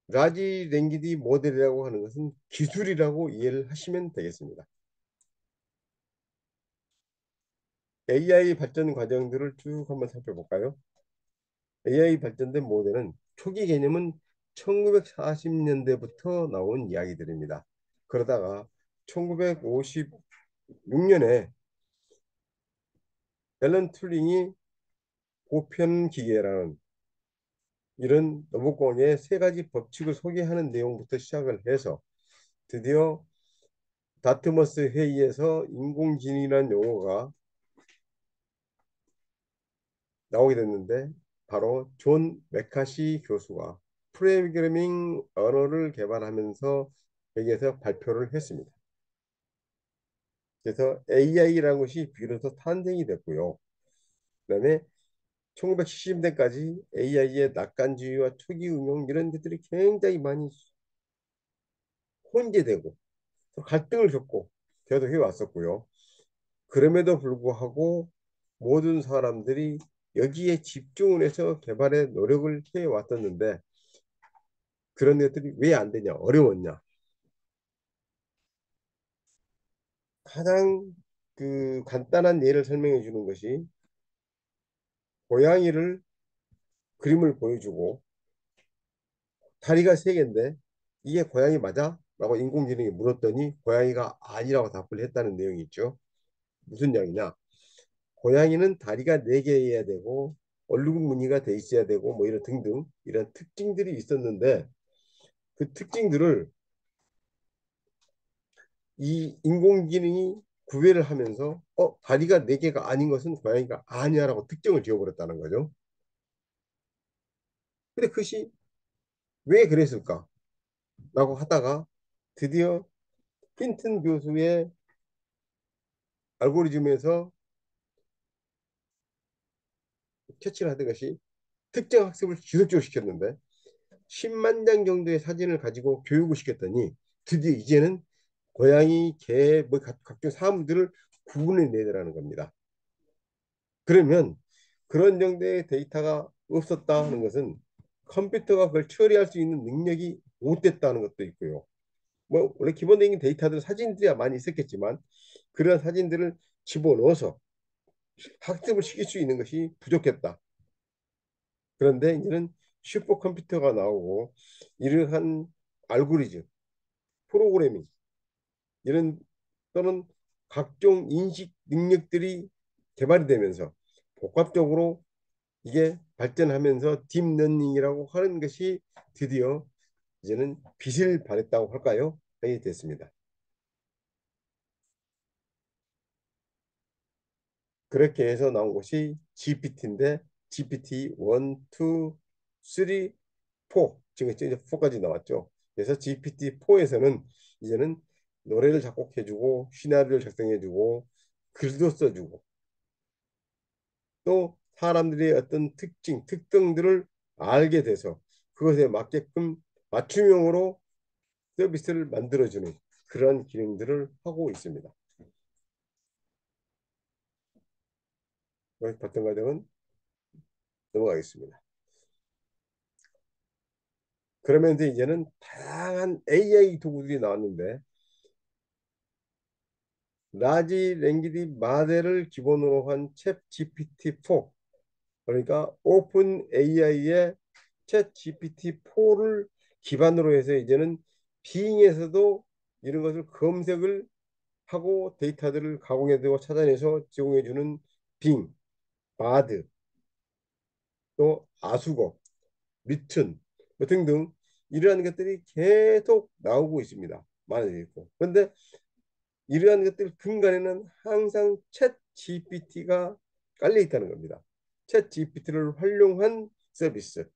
라지 랭귀지 모델이라고 하는 것은 기술이라고 이해를 하시면 되겠습니다. AI 발전 과정들을 쭉 한번 살펴볼까요? AI 발전된 모델은 초기 개념은 1940년대부터 나온 이야기들입니다. 그러다가 1956년에 앨런 튜링이 보편 기계라는 이런 로봇공학의 세 가지 법칙을 소개하는 내용부터 시작을 해서 드디어 다트머스 회의에서 인공지능이라는 용어가 나오게 됐는데 바로 존 메카시 교수가 프로그래밍 언어를 개발하면서 여기에서 발표를 했습니다. 그래서 AI라는 것이 비로소 탄생이 됐고요. 그다음에 1970년대까지 AI의 낙관주의와 초기 응용 이런 것들이 굉장히 많이 혼재되고 갈등을 겪고 계속 해왔었고요. 그럼에도 불구하고 모든 사람들이 여기에 집중을 해서 개발에 노력을 해왔었는데 그런 것들이 왜 안 되냐, 어려웠냐. 가장 그 간단한 예를 설명해 주는 것이 고양이를 그림을 보여주고 다리가 세 개인데 이게 고양이 맞아? 라고 인공지능이 물었더니 고양이가 아니라고 답을 했다는 내용이 있죠. 무슨 이야기냐? 고양이는 다리가 네 개여야 되고 얼룩 무늬가 돼 있어야 되고 뭐 이런 등등 이런 특징들이 있었는데 그 특징들을 이 인공지능이 구별을 하면서 다리가 네 개가 아닌 것은 고양이가 아니야라고 특정을 지어버렸다는 거죠. 근데 그것이 왜 그랬을까? 라고 하다가 드디어 힌튼 교수의 알고리즘에서 캐치를 하던 것이 특정 학습을 지속적으로 시켰는데 10만 장 정도의 사진을 가지고 교육을 시켰더니 드디어 이제는 고양이, 개, 뭐 각종 사물들을 구분해 내더라는 겁니다. 그러면 그런 정도의 데이터가 없었다 하는 것은 컴퓨터가 그걸 처리할 수 있는 능력이 못 됐다는 것도 있고요. 뭐 원래 기본적인 데이터들 사진들이 많이 있었겠지만 그런 사진들을 집어넣어서 학습을 시킬 수 있는 것이 부족했다. 그런데 이제는 슈퍼컴퓨터가 나오고 이러한 알고리즘, 프로그래밍 이런 또는 각종 인식 능력들이 개발이 되면서 복합적으로 이게 발전하면서 딥러닝이라고 하는 것이 드디어 이제는 빛을 발했다고 할까요? 하게 됐습니다. 그렇게 해서 나온 것이 GPT인데 GPT 1, 2, 3, 4 지금 이제 4까지 나왔죠. 그래서 GPT-4에서는 이제는 노래를 작곡해주고 시나리오를 작성해주고 글도 써주고 또 사람들의 어떤 특징, 특성들을 알게 돼서 그것에 맞게끔 맞춤형으로 서비스를 만들어주는 그런 기능들을 하고 있습니다. 봤던 과정은 넘어가겠습니다. 그러면서 이제는 다양한 AI 도구들이 나왔는데 라지 랭귀지 모델을 기본으로 한 챗 GPT-4 그러니까 오픈 AI의 챗 GPT-4를 기반으로 해서 이제는 빙에서도 이런 것을 검색을 하고 데이터들을 가공해서 찾아내서 제공해주는 빙, 바드, 또 아수거, 미튼 뭐 등등 이러한 것들이 계속 나오고 있습니다. 많아지고 있고. 그런데 이러한 것들 근간에는 항상 챗 GPT가 깔려 있다는 겁니다. 챗 GPT를 활용한 서비스,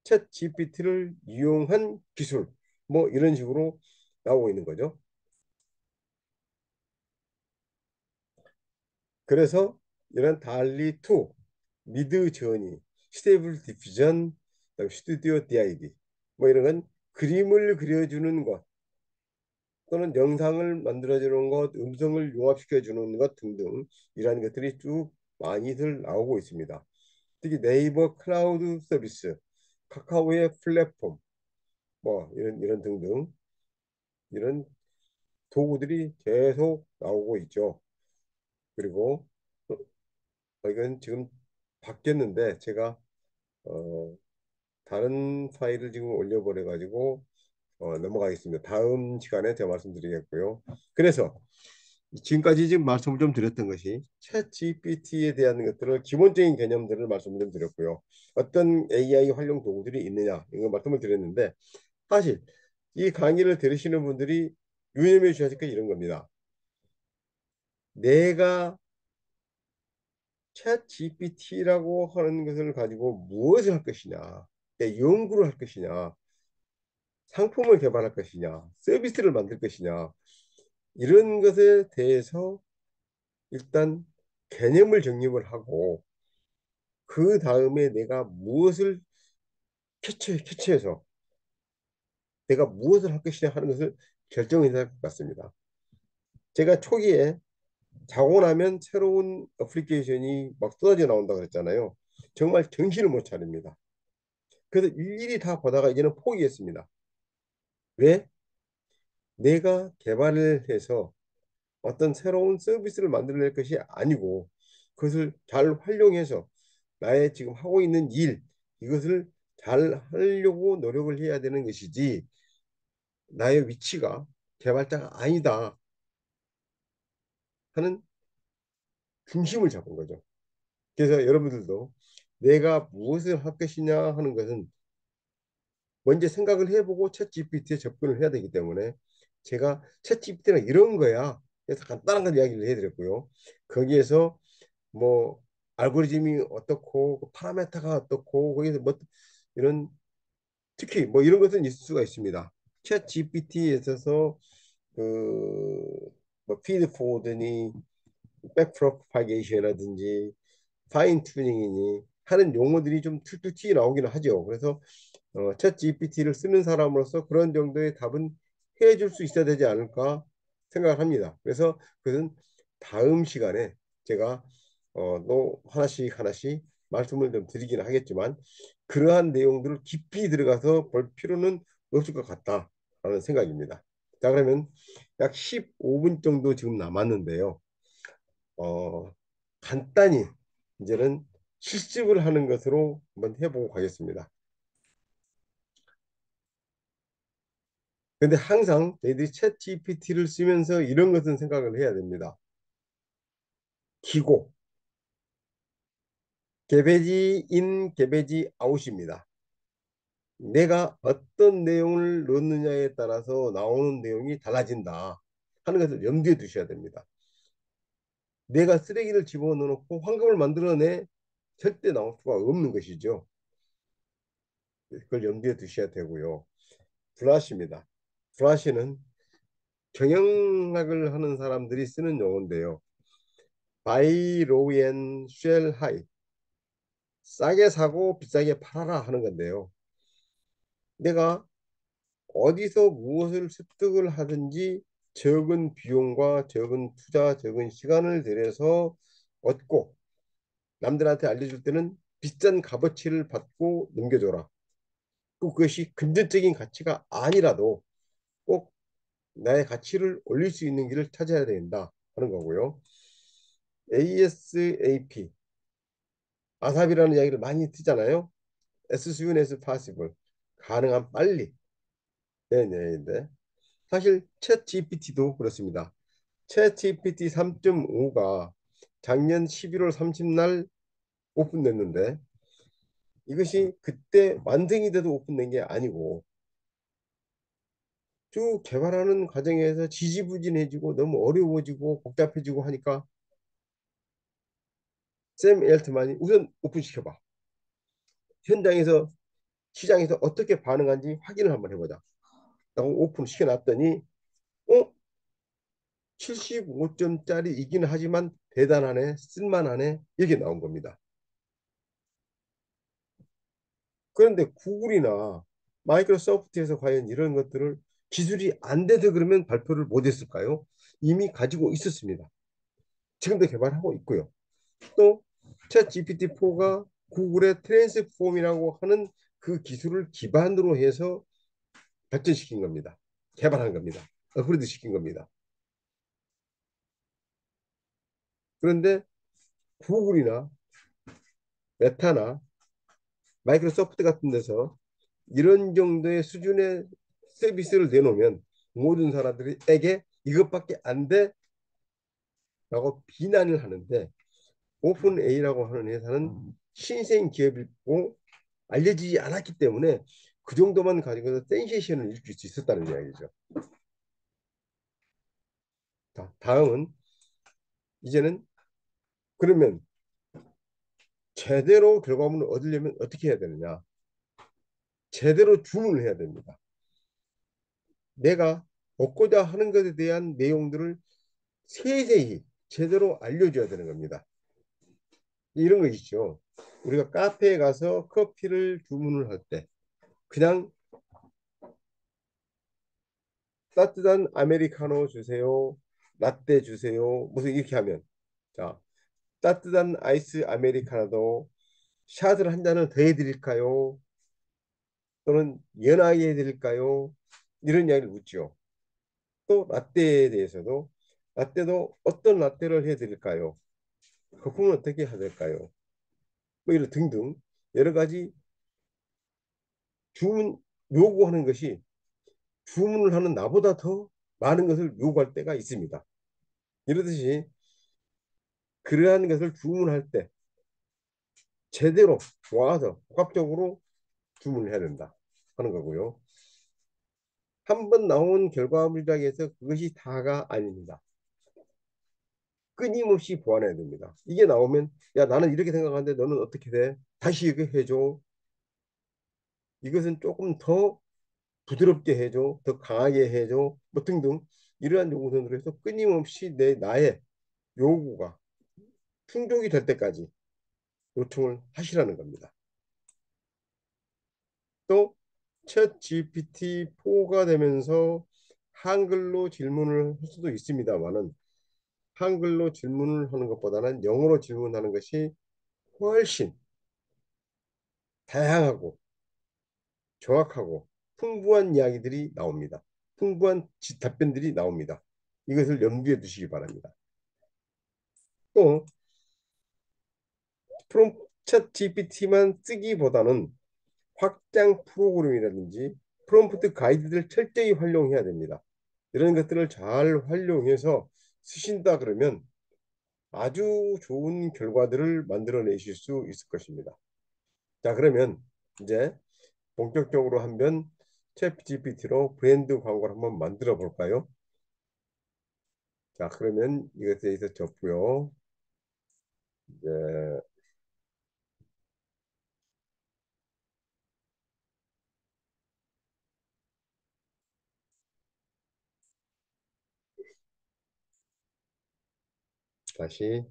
챗 GPT를 이용한 기술, 뭐 이런 식으로 나오고 있는 거죠. 그래서 이런 달리 2, 미드 저니, 스테이블 디퓨전, 스튜디오 DID 뭐 이런 건 그림을 그려주는 것 또는 영상을 만들어주는 것, 음성을 융합시켜주는 것 등등 이러한 것들이 쭉 많이들 나오고 있습니다. 특히 네이버 클라우드 서비스, 카카오의 플랫폼, 뭐 이런 등등 이런 도구들이 계속 나오고 있죠. 그리고 이건 지금 바뀌었는데 제가 어, 다른 파일을 지금 올려버려 가지고 넘어가겠습니다. 다음 시간에 제가 말씀드리겠고요. 그래서 지금까지 지금 말씀을 좀 드렸던 것이 챗 GPT에 대한 것들을 기본적인 개념들을 말씀을 좀 드렸고요. 어떤 AI 활용 도구들이 있느냐 이거 말씀을 드렸는데 사실 이 강의를 들으시는 분들이 유념해 주셔야 될 게 이런 겁니다. 내가 챗 GPT라고 하는 것을 가지고 무엇을 할 것이냐, 연구를 할 것이냐, 상품을 개발할 것이냐, 서비스를 만들 것이냐 이런 것에 대해서 일단 개념을 정립을 하고 그 다음에 내가 무엇을 캐치해서 내가 무엇을 할 것이냐 하는 것을 결정해야 할 것 같습니다. 제가 초기에 자고 나면 새로운 어플리케이션이 막 쏟아져 나온다 그랬잖아요. 정말 정신을 못 차립니다. 그래서 일일이 다 보다가 이제는 포기했습니다. 왜? 내가 개발을 해서 어떤 새로운 서비스를 만들어낼 것이 아니고 그것을 잘 활용해서 나의 지금 하고 있는 일 이것을 잘 하려고 노력을 해야 되는 것이지 나의 위치가 개발자가 아니다 하는 중심을 잡은 거죠. 그래서 여러분들도 내가 무엇을 할 것이냐 하는 것은 먼저 생각을 해보고 챗 GPT에 접근을 해야 되기 때문에 제가 챗 GPT는 이런 거야. 그래서 간단한 걸 이야기를 해드렸고요. 거기에서 뭐 알고리즘이 어떻고 파라메타가 어떻고 거기서 뭐 이런 특히 뭐 이런 것은 있을 수가 있습니다. 챗 GPT에 있어서 그뭐 피드 포워드니 백 프로파게이션이라든지 파인 튜닝이니 하는 용어들이 좀 툭툭 튀어 나오기는 하죠. 그래서 챗 GPT를 쓰는 사람으로서 그런 정도의 답은 해줄 수 있어야 되지 않을까 생각을 합니다. 그래서 그것은 다음 시간에 제가 또 하나씩 하나씩 말씀을 좀 드리기는 하겠지만 그러한 내용들을 깊이 들어가서 볼 필요는 없을 것 같다라는 하는 생각입니다. 자, 그러면 약 15분 정도 지금 남았는데요. 간단히 이제는 실습을 하는 것으로 한번 해보고 가겠습니다. 근데 항상 저희들이 챗 GPT를 쓰면서 이런 것은 생각을 해야 됩니다. 기고, 개배지 인, 개배지 아웃입니다. 내가 어떤 내용을 넣느냐에 따라서 나오는 내용이 달라진다 하는 것을 염두에 두셔야 됩니다. 내가 쓰레기를 집어넣고 황금을 만들어내 절대 나올 수가 없는 것이죠. 그걸 염두에 두셔야 되고요. 브러쉬입니다. 브러쉬는 경영학을 하는 사람들이 쓰는 용어인데요. Buy low and sell high. 싸게 사고 비싸게 팔아라 하는 건데요. 내가 어디서 무엇을 습득을 하든지 적은 비용과 적은 투자, 적은 시간을 들여서 얻고 남들한테 알려줄 때는 비싼 값어치를 받고 넘겨줘라. 또 그것이 금전적인 가치가 아니라도 꼭 나의 가치를 올릴 수 있는 길을 찾아야 된다 하는 거고요. ASAP, 아삽이라는 이야기를 많이 듣잖아요. As soon as possible, 가능한 빨리. 네, 네, 네. 사실 챗 GPT도 그렇습니다. 챗 GPT 3.5가 작년 11월 30날 오픈됐는데 이것이 그때 완성이 돼도 오픈된 게 아니고 쭉 개발하는 과정에서 지지부진해지고 너무 어려워지고 복잡해지고 하니까 샘 엘트만이 우선 오픈시켜봐. 현장에서 시장에서 어떻게 반응한지 확인을 한번 해보자. 라고 오픈시켜놨더니 75점짜리 이긴 하지만 대단하네, 쓸만하네 이렇게 나온 겁니다. 그런데 구글이나 마이크로소프트에서 과연 이런 것들을 기술이 안 돼서 그러면 발표를 못 했을까요? 이미 가지고 있었습니다. 지금도 개발하고 있고요. 또 챗 GPT-4가 구글의 트랜스폼이라고 하는 그 기술을 기반으로 해서 발전시킨 겁니다. 개발한 겁니다. 업그레이드 시킨 겁니다. 그런데 구글이나 메타나 마이크로소프트 같은 데서 이런 정도의 수준의 서비스를 내놓으면 모든 사람들에게 이것밖에 안 돼라고 비난을 하는데 오픈 A라고 하는 회사는 신생 기업이고 알려지지 않았기 때문에 그 정도만 가지고서 센세이션을 일으킬 수 있었다는 이야기죠. 자, 다음은 이제는 그러면 제대로 결과물을 얻으려면 어떻게 해야 되느냐? 제대로 주문을 해야 됩니다. 내가 얻고자 하는 것에 대한 내용들을 세세히 제대로 알려줘야 되는 겁니다. 이런 거 있죠. 우리가 카페에 가서 커피를 주문을 할 때 그냥 따뜻한 아메리카노 주세요. 라떼 주세요. 무슨 이렇게 하면 자 따뜻한 아이스 아메리카노도 샷을 한 잔을 더 해드릴까요? 또는 연하게 해드릴까요? 이런 이야기를 묻죠. 또 라떼에 대해서도 라떼도 어떤 라떼를 해드릴까요? 거품은 어떻게 해야 될까요? 뭐 이런 등등 여러 가지 주문 요구하는 것이 주문을 하는 나보다 더 많은 것을 요구할 때가 있습니다. 이러듯이 그러한 것을 주문할 때 제대로 모아서 복합적으로 주문을 해야 된다 하는 거고요. 한 번 나온 결과물이라고 해서 그것이 다가 아닙니다. 끊임없이 보완해야 됩니다. 이게 나오면 야 나는 이렇게 생각하는데 너는 어떻게 돼? 다시 이거 해줘. 이것은 조금 더 부드럽게 해줘. 더 강하게 해줘. 뭐 등등 이러한 요구선으로 해서 끊임없이 나의 요구가 충족이 될 때까지 요청을 하시라는 겁니다. 또 챗 GPT-4가 되면서 한글로 질문을 할 수도 있습니다만은 한글로 질문을 하는 것보다는 영어로 질문하는 것이 훨씬 다양하고 정확하고 풍부한 이야기들이 나옵니다. 풍부한 답변들이 나옵니다. 이것을 염두에 두시기 바랍니다. 또 챗 GPT만 쓰기보다는 확장 프로그램이라든지 프롬프트 가이드를 철저히 활용해야 됩니다. 이런 것들을 잘 활용해서 쓰신다 그러면 아주 좋은 결과들을 만들어내실 수 있을 것입니다. 자, 그러면 이제 본격적으로 한번 챗 GPT로 브랜드 광고를 한번 만들어 볼까요? 자, 그러면 이것에 대해서 접고요. 이제 다시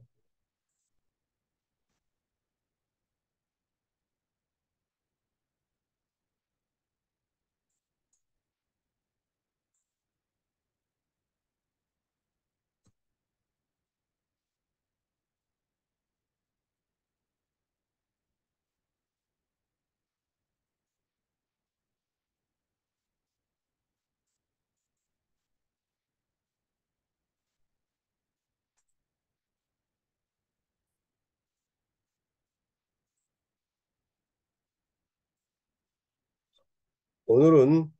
오늘은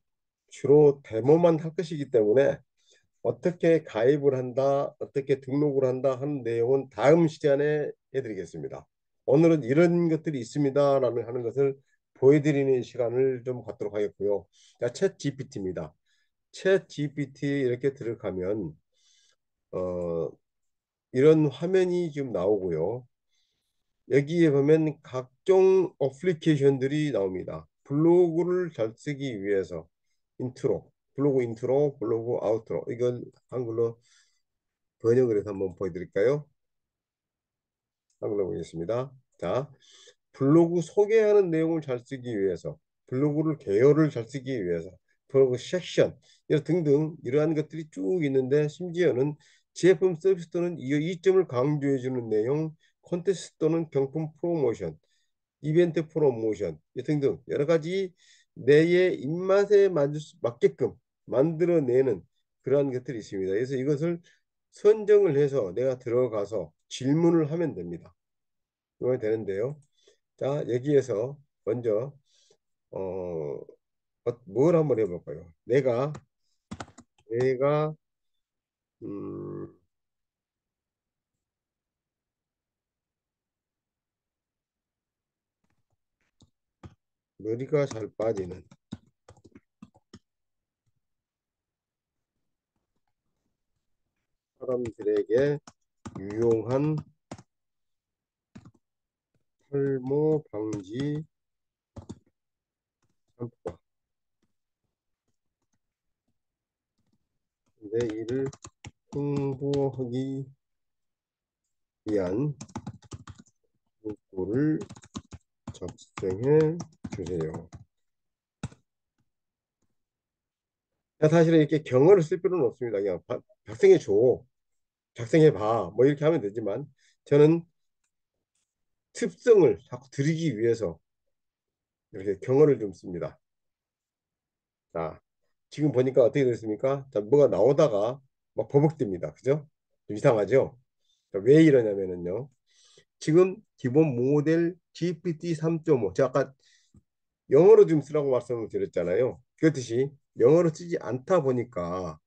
주로 데모만 할 것이기 때문에 어떻게 가입을 한다, 어떻게 등록을 한다 하는 내용은 다음 시간에 해드리겠습니다. 오늘은 이런 것들이 있습니다라는 하는 것을 보여드리는 시간을 좀 갖도록 하겠고요. 자, 챗 GPT입니다. 챗 GPT 이렇게 들어가면 어, 이런 화면이 지금 나오고요. 여기에 보면 각종 어플리케이션들이 나옵니다. 블로그를 잘 쓰기 위해서 블로그 인트로, 블로그 아우트로 이건 한글로 번역을 해서 한번 보여드릴까요? 한글로 보겠습니다. 자, 블로그 소개하는 내용을 잘 쓰기 위해서, 블로그를 개요를 잘 쓰기 위해서, 블로그 섹션 이런 등등 이러한 것들이 쭉 있는데 심지어는 제품 서비스 또는 이점을 강조해 주는 내용, 콘테스트 또는 경품 프로모션, 이벤트 프로모션 등등 여러 가지 내의 입맛에 맞게끔 만들어내는 그러한 것들이 있습니다. 그래서 이것을 선정을 해서 내가 들어가서 질문을 하면 됩니다. 그거 되는데요. 자, 여기에서 먼저 어, 뭘 한번 해볼까요? 내가 음, 머리가 잘 빠지는 사람들에게 유용한 탈모 방지 샴푸가 내 이를 홍보하기 위한 문구를 작성해 주세요. 사실은 이렇게 경어를 쓸 필요는 없습니다. 그냥 작성해 줘, 작성해 봐, 뭐 이렇게 하면 되지만 저는 특성을 자꾸 드리기 위해서 이렇게 경어를 좀 씁니다. 자, 지금 보니까 어떻게 됐습니까? 자, 뭐가 나오다가 막 버벅됩니다. 그죠? 좀 이상하죠? 자, 왜 이러냐면은요. 지금 기본 모델 GPT 3.5 제가 아까 영어로 좀 쓰라고 말씀을 드렸잖아요. 그렇듯이 영어로 쓰지 않다 보니까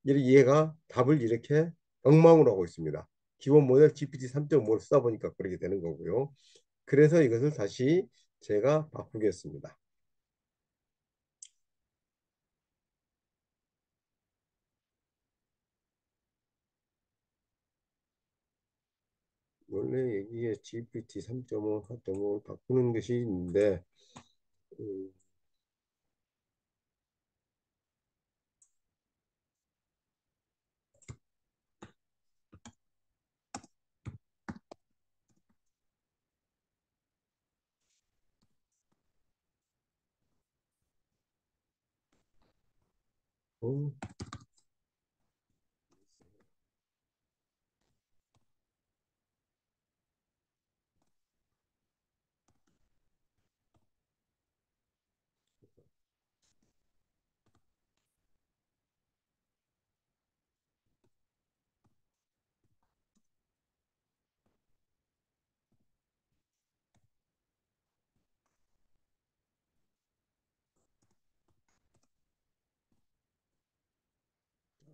얘가 답을 이렇게 엉망으로 하고 있습니다. 기본 모델 GPT 3.5를 쓰다 보니까 그렇게 되는 거고요. 그래서 이것을 다시 제가 바꾸겠습니다. 원래 여기에 GPT 3.5, 4.5를 바꾸는 것이 있는데 음, 어,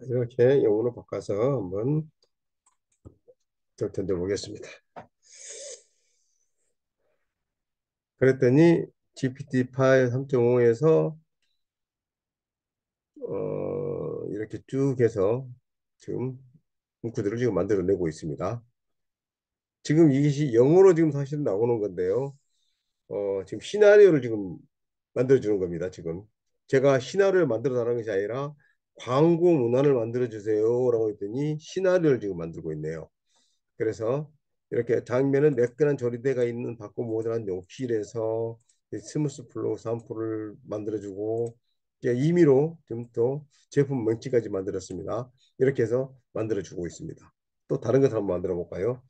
이렇게 영어로 바꿔서 한번 던져 보겠습니다. 그랬더니 GPT-5 3.5에서 이렇게 쭉 해서 지금 문구들을 지금 만들어내고 있습니다. 지금 이것이 영어로 지금 사실 나오는 건데요. 지금 시나리오를 지금 만들어주는 겁니다. 지금 제가 시나리오를 만들어 달라는 것이 아니라 광고 문안을 만들어 주세요라고 했더니 시나리오를 지금 만들고 있네요. 그래서 이렇게 장면은 매끈한 조리대가 있는 밝고 모던한 욕실에서 스무스 플로우 샴푸를 만들어주고 임의로 지금 또 제품 명칭까지 만들었습니다. 이렇게 해서 만들어주고 있습니다. 또 다른 것을 한번 만들어 볼까요?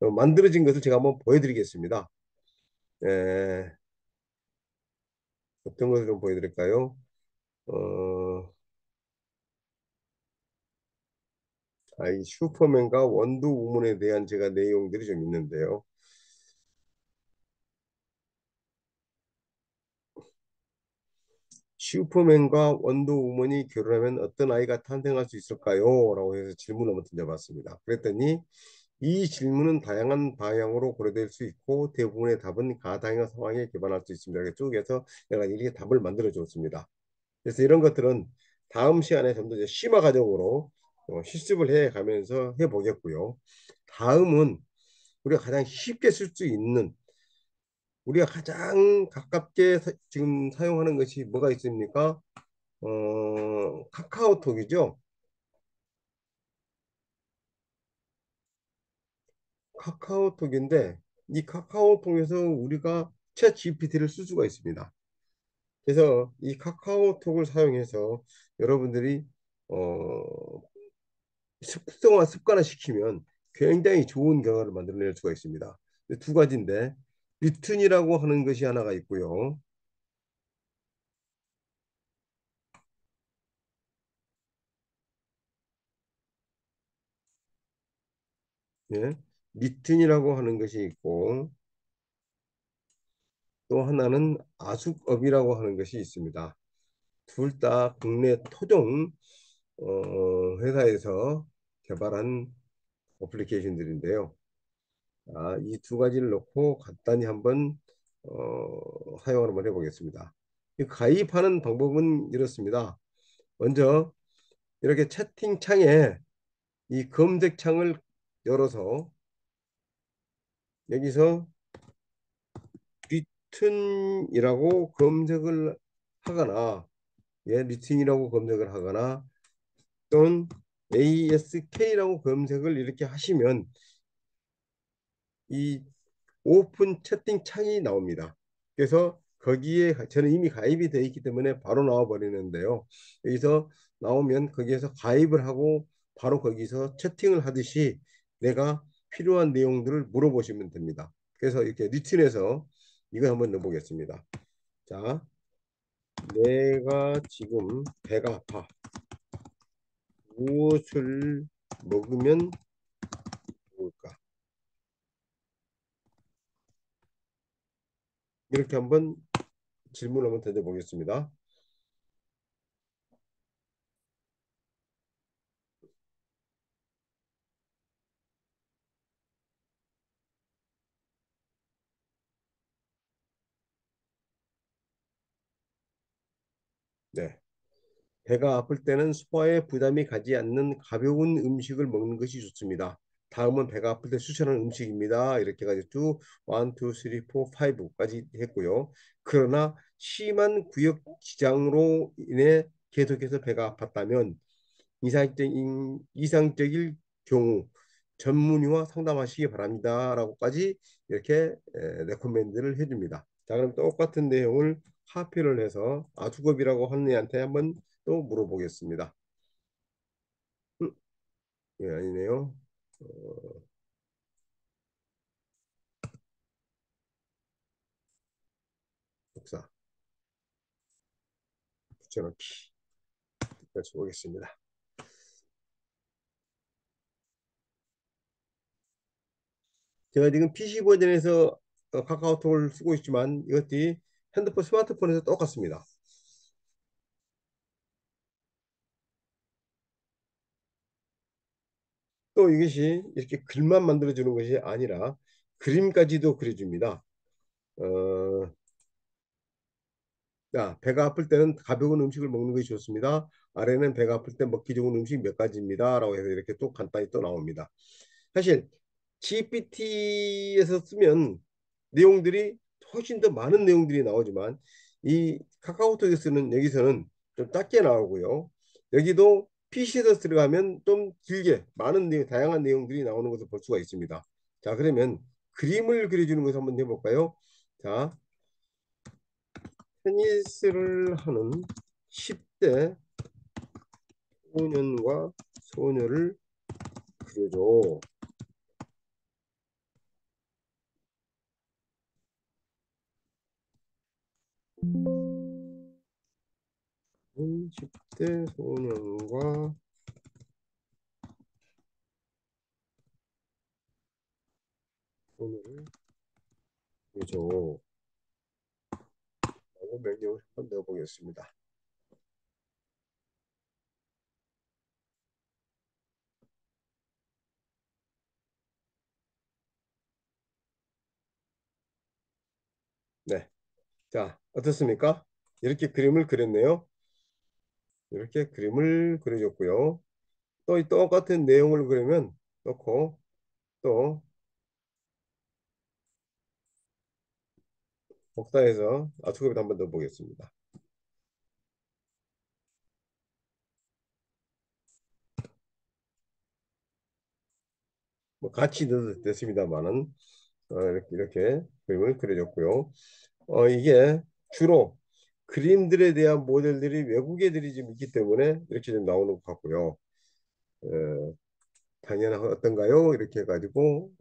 만들어진 것을 제가 한번 보여드리겠습니다. 에, 어떤 것을 좀 보여드릴까요? 이 슈퍼맨과 원더우먼에 대한 제가 내용들이 좀 있는데요. 슈퍼맨과 원더우먼이 결혼하면 어떤 아이가 탄생할 수 있을까요? 라고 해서 질문을 한번 던져봤습니다. 그랬더니 이 질문은 다양한 방향으로 고려될 수 있고 대부분의 답은 가다양한 상황에 기반할 수 있습니다. 이렇게 쭉 해서 내가 이렇게 답을 만들어 줬습니다. 그래서 이런 것들은 다음 시간에 좀 더 심화 과정으로 실습을 해 가면서 해 보겠고요. 다음은 우리가 가장 쉽게 쓸 수 있는 우리가 가장 가깝게 지금 사용하는 것이 뭐가 있습니까? 카카오톡이죠. 카카오톡인데 이 카카오톡에서 우리가 챗 GPT를 쓸 수가 있습니다. 그래서 이 카카오톡을 사용해서 여러분들이 어, 습관화 시키면 굉장히 좋은 결과를 만들어낼 수가 있습니다. 두 가지인데 리튼이라고 하는 것이 하나가 있고요. 예, 리튼이라고 하는 것이 있고 또 하나는 아숙업이라고 하는 것이 있습니다. 둘 다 국내 토종 회사에서 개발한 어플리케이션들인데요. 이 두 가지를 놓고 간단히 한번 사용을 한번 해보겠습니다. 이 가입하는 방법은 이렇습니다. 먼저 이렇게 채팅창에 이 검색창을 열어서 여기서 리튼이라고 검색을 하거나 리튼이라고 검색을 하거나 또는 ASK라고 검색을 이렇게 하시면 이 오픈 채팅 창이 나옵니다. 그래서 거기에 저는 이미 가입이 되어 있기 때문에 바로 나와 버리는데요. 여기서 나오면 거기에서 가입을 하고 바로 거기서 채팅을 하듯이 내가 필요한 내용들을 물어보시면 됩니다. 그래서 이렇게 리틴에서 이거 한번 넣어보겠습니다. 자, 내가 지금 배가 아파. 무엇을 먹으면 좋을까? 이렇게 한번 질문을 한번 던져보겠습니다. 네. 배가 아플 때는 소화에 부담이 가지 않는 가벼운 음식을 먹는 것이 좋습니다. 다음은 배가 아플 때 추천하는 음식입니다. 이렇게 가지고 쭉 1, 2, 3, 4, 5까지 했고요. 그러나 심한 구역 지장으로 인해 계속해서 배가 아팠다면 이상적일 경우 전문의와 상담하시기 바랍니다라고까지 이렇게 레코멘드를 해줍니다. 자, 그럼 똑같은 내용을 카피를 해서 아주겁이라고 하는 애한테 한번 또 물어보겠습니다. 음, 예, 아니네요. 어, 복사 붙여넣기 다시 보겠습니다. 제가 지금 PC 버전에서 카카오톡을 쓰고 있지만 이것이 핸드폰 스마트폰에서 똑같습니다. 또 이것이 이렇게 글만 만들어 주는 것이 아니라 그림까지도 그려줍니다. 어, 자, 배가 아플 때는 가벼운 음식을 먹는 것이 좋습니다. 아래는 배가 아플 때 먹기 좋은 음식 몇 가지입니다. 라고 해서 이렇게 또 간단히 또 나옵니다. 사실 GPT에서 쓰면 내용들이 훨씬 더 많은 내용들이 나오지만 이 카카오톡에 쓰는 여기서는 좀 작게 나오고요. 여기도 PC에서 들어가면 좀 길게 많은 내용, 다양한 내용들이 나오는 것을 볼 수가 있습니다. 자, 그러면 그림을 그려주는 것을 한번 해볼까요? 자, 테니스를 하는 10대 소년과 소녀를 그려줘. 10대 소년과 소녀를 그려줘. 라고 명령을 한번 넣어보겠습니다. 네. 자, 어떻습니까? 이렇게 그림을 그렸네요. 이렇게 그림을 그려줬고요. 또 이 똑같은 내용을 그리면 넣고 또 복사해서 아트급에다 한번 넣어보겠습니다. 뭐 같이 넣어도 됐습니다만은 이렇게 그림을 그려줬고요. 이게 주로 그림들에 대한 모델들이 외국 애들이 좀 있기 때문에 이렇게 좀 나오는 것 같고요. 어, 당연한 어떤가요? 이렇게 해가지고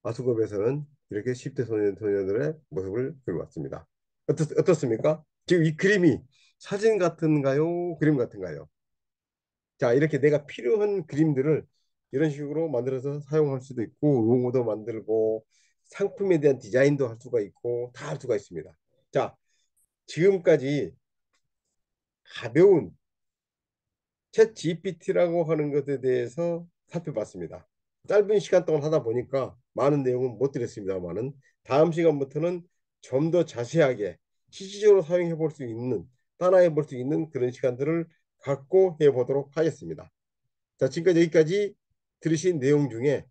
아수급에서는 이렇게 10대 소년들의 모습을 그려왔습니다. 어떻습니까? 지금 이 그림이 사진 같은가요? 그림 같은가요? 자, 이렇게 내가 필요한 그림들을 이런 식으로 만들어서 사용할 수도 있고 로고도 만들고 상품에 대한 디자인도 할 수가 있고 다 할 수가 있습니다. 자, 지금까지 가벼운 챗 GPT라고 하는 것에 대해서 살펴봤습니다. 짧은 시간 동안 하다 보니까 많은 내용은 못 드렸습니다만은 다음 시간부터는 좀 더 자세하게 실질적으로 사용해 볼 수 있는 따라해 볼 수 있는 그런 시간들을 갖고 해 보도록 하겠습니다. 자, 지금까지 여기까지 들으신 내용 중에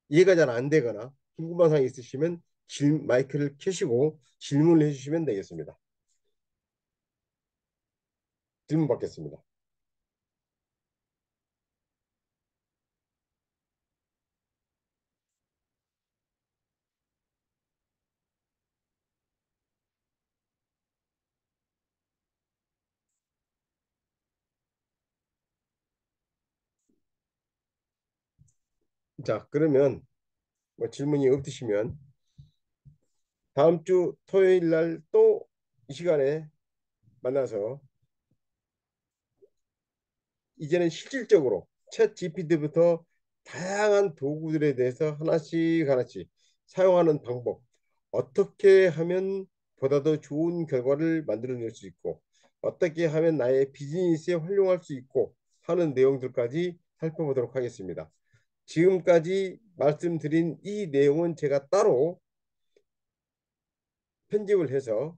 이해가 잘 안 되거나 궁금한 사항이 있으시면 마이크를 켜시고 질문을 해주시면 되겠습니다. 질문 받겠습니다. 자, 그러면 뭐 질문이 없으시면 다음 주 토요일 날 또 이 시간에 만나서 이제는 실질적으로 챗 GPT부터 다양한 도구들에 대해서 하나씩 하나씩 사용하는 방법, 어떻게 하면 보다 더 좋은 결과를 만들어낼 수 있고 어떻게 하면 나의 비즈니스에 활용할 수 있고 하는 내용들까지 살펴보도록 하겠습니다. 지금까지 말씀드린 이 내용은 제가 따로 편집을 해서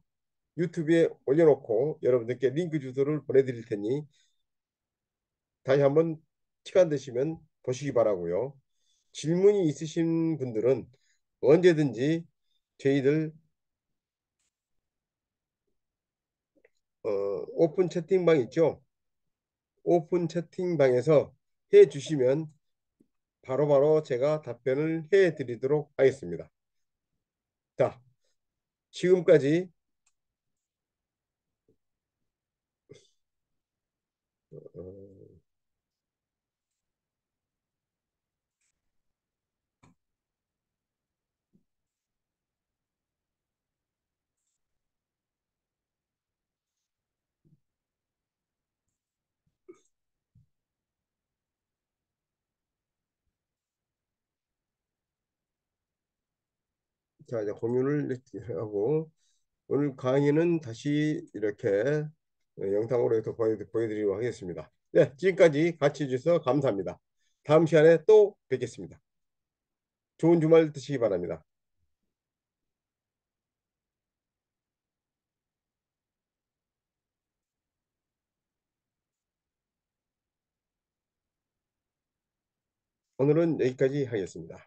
유튜브에 올려놓고 여러분들께 링크 주소를 보내드릴 테니 다시 한번 시간 되시면 보시기 바라고요. 질문이 있으신 분들은 언제든지 저희들 오픈 채팅방 있죠? 오픈 채팅방에서 해 주시면 바로바로 제가 답변을 해 드리도록 하겠습니다. 자, 지금까지 어, 자, 이제 공유를 하고 오늘 강의는 다시 이렇게 영상으로 해서 보여드리도록 하겠습니다. 네, 지금까지 같이 해주셔서 감사합니다. 다음 시간에 또 뵙겠습니다. 좋은 주말 되시기 바랍니다. 오늘은 여기까지 하겠습니다.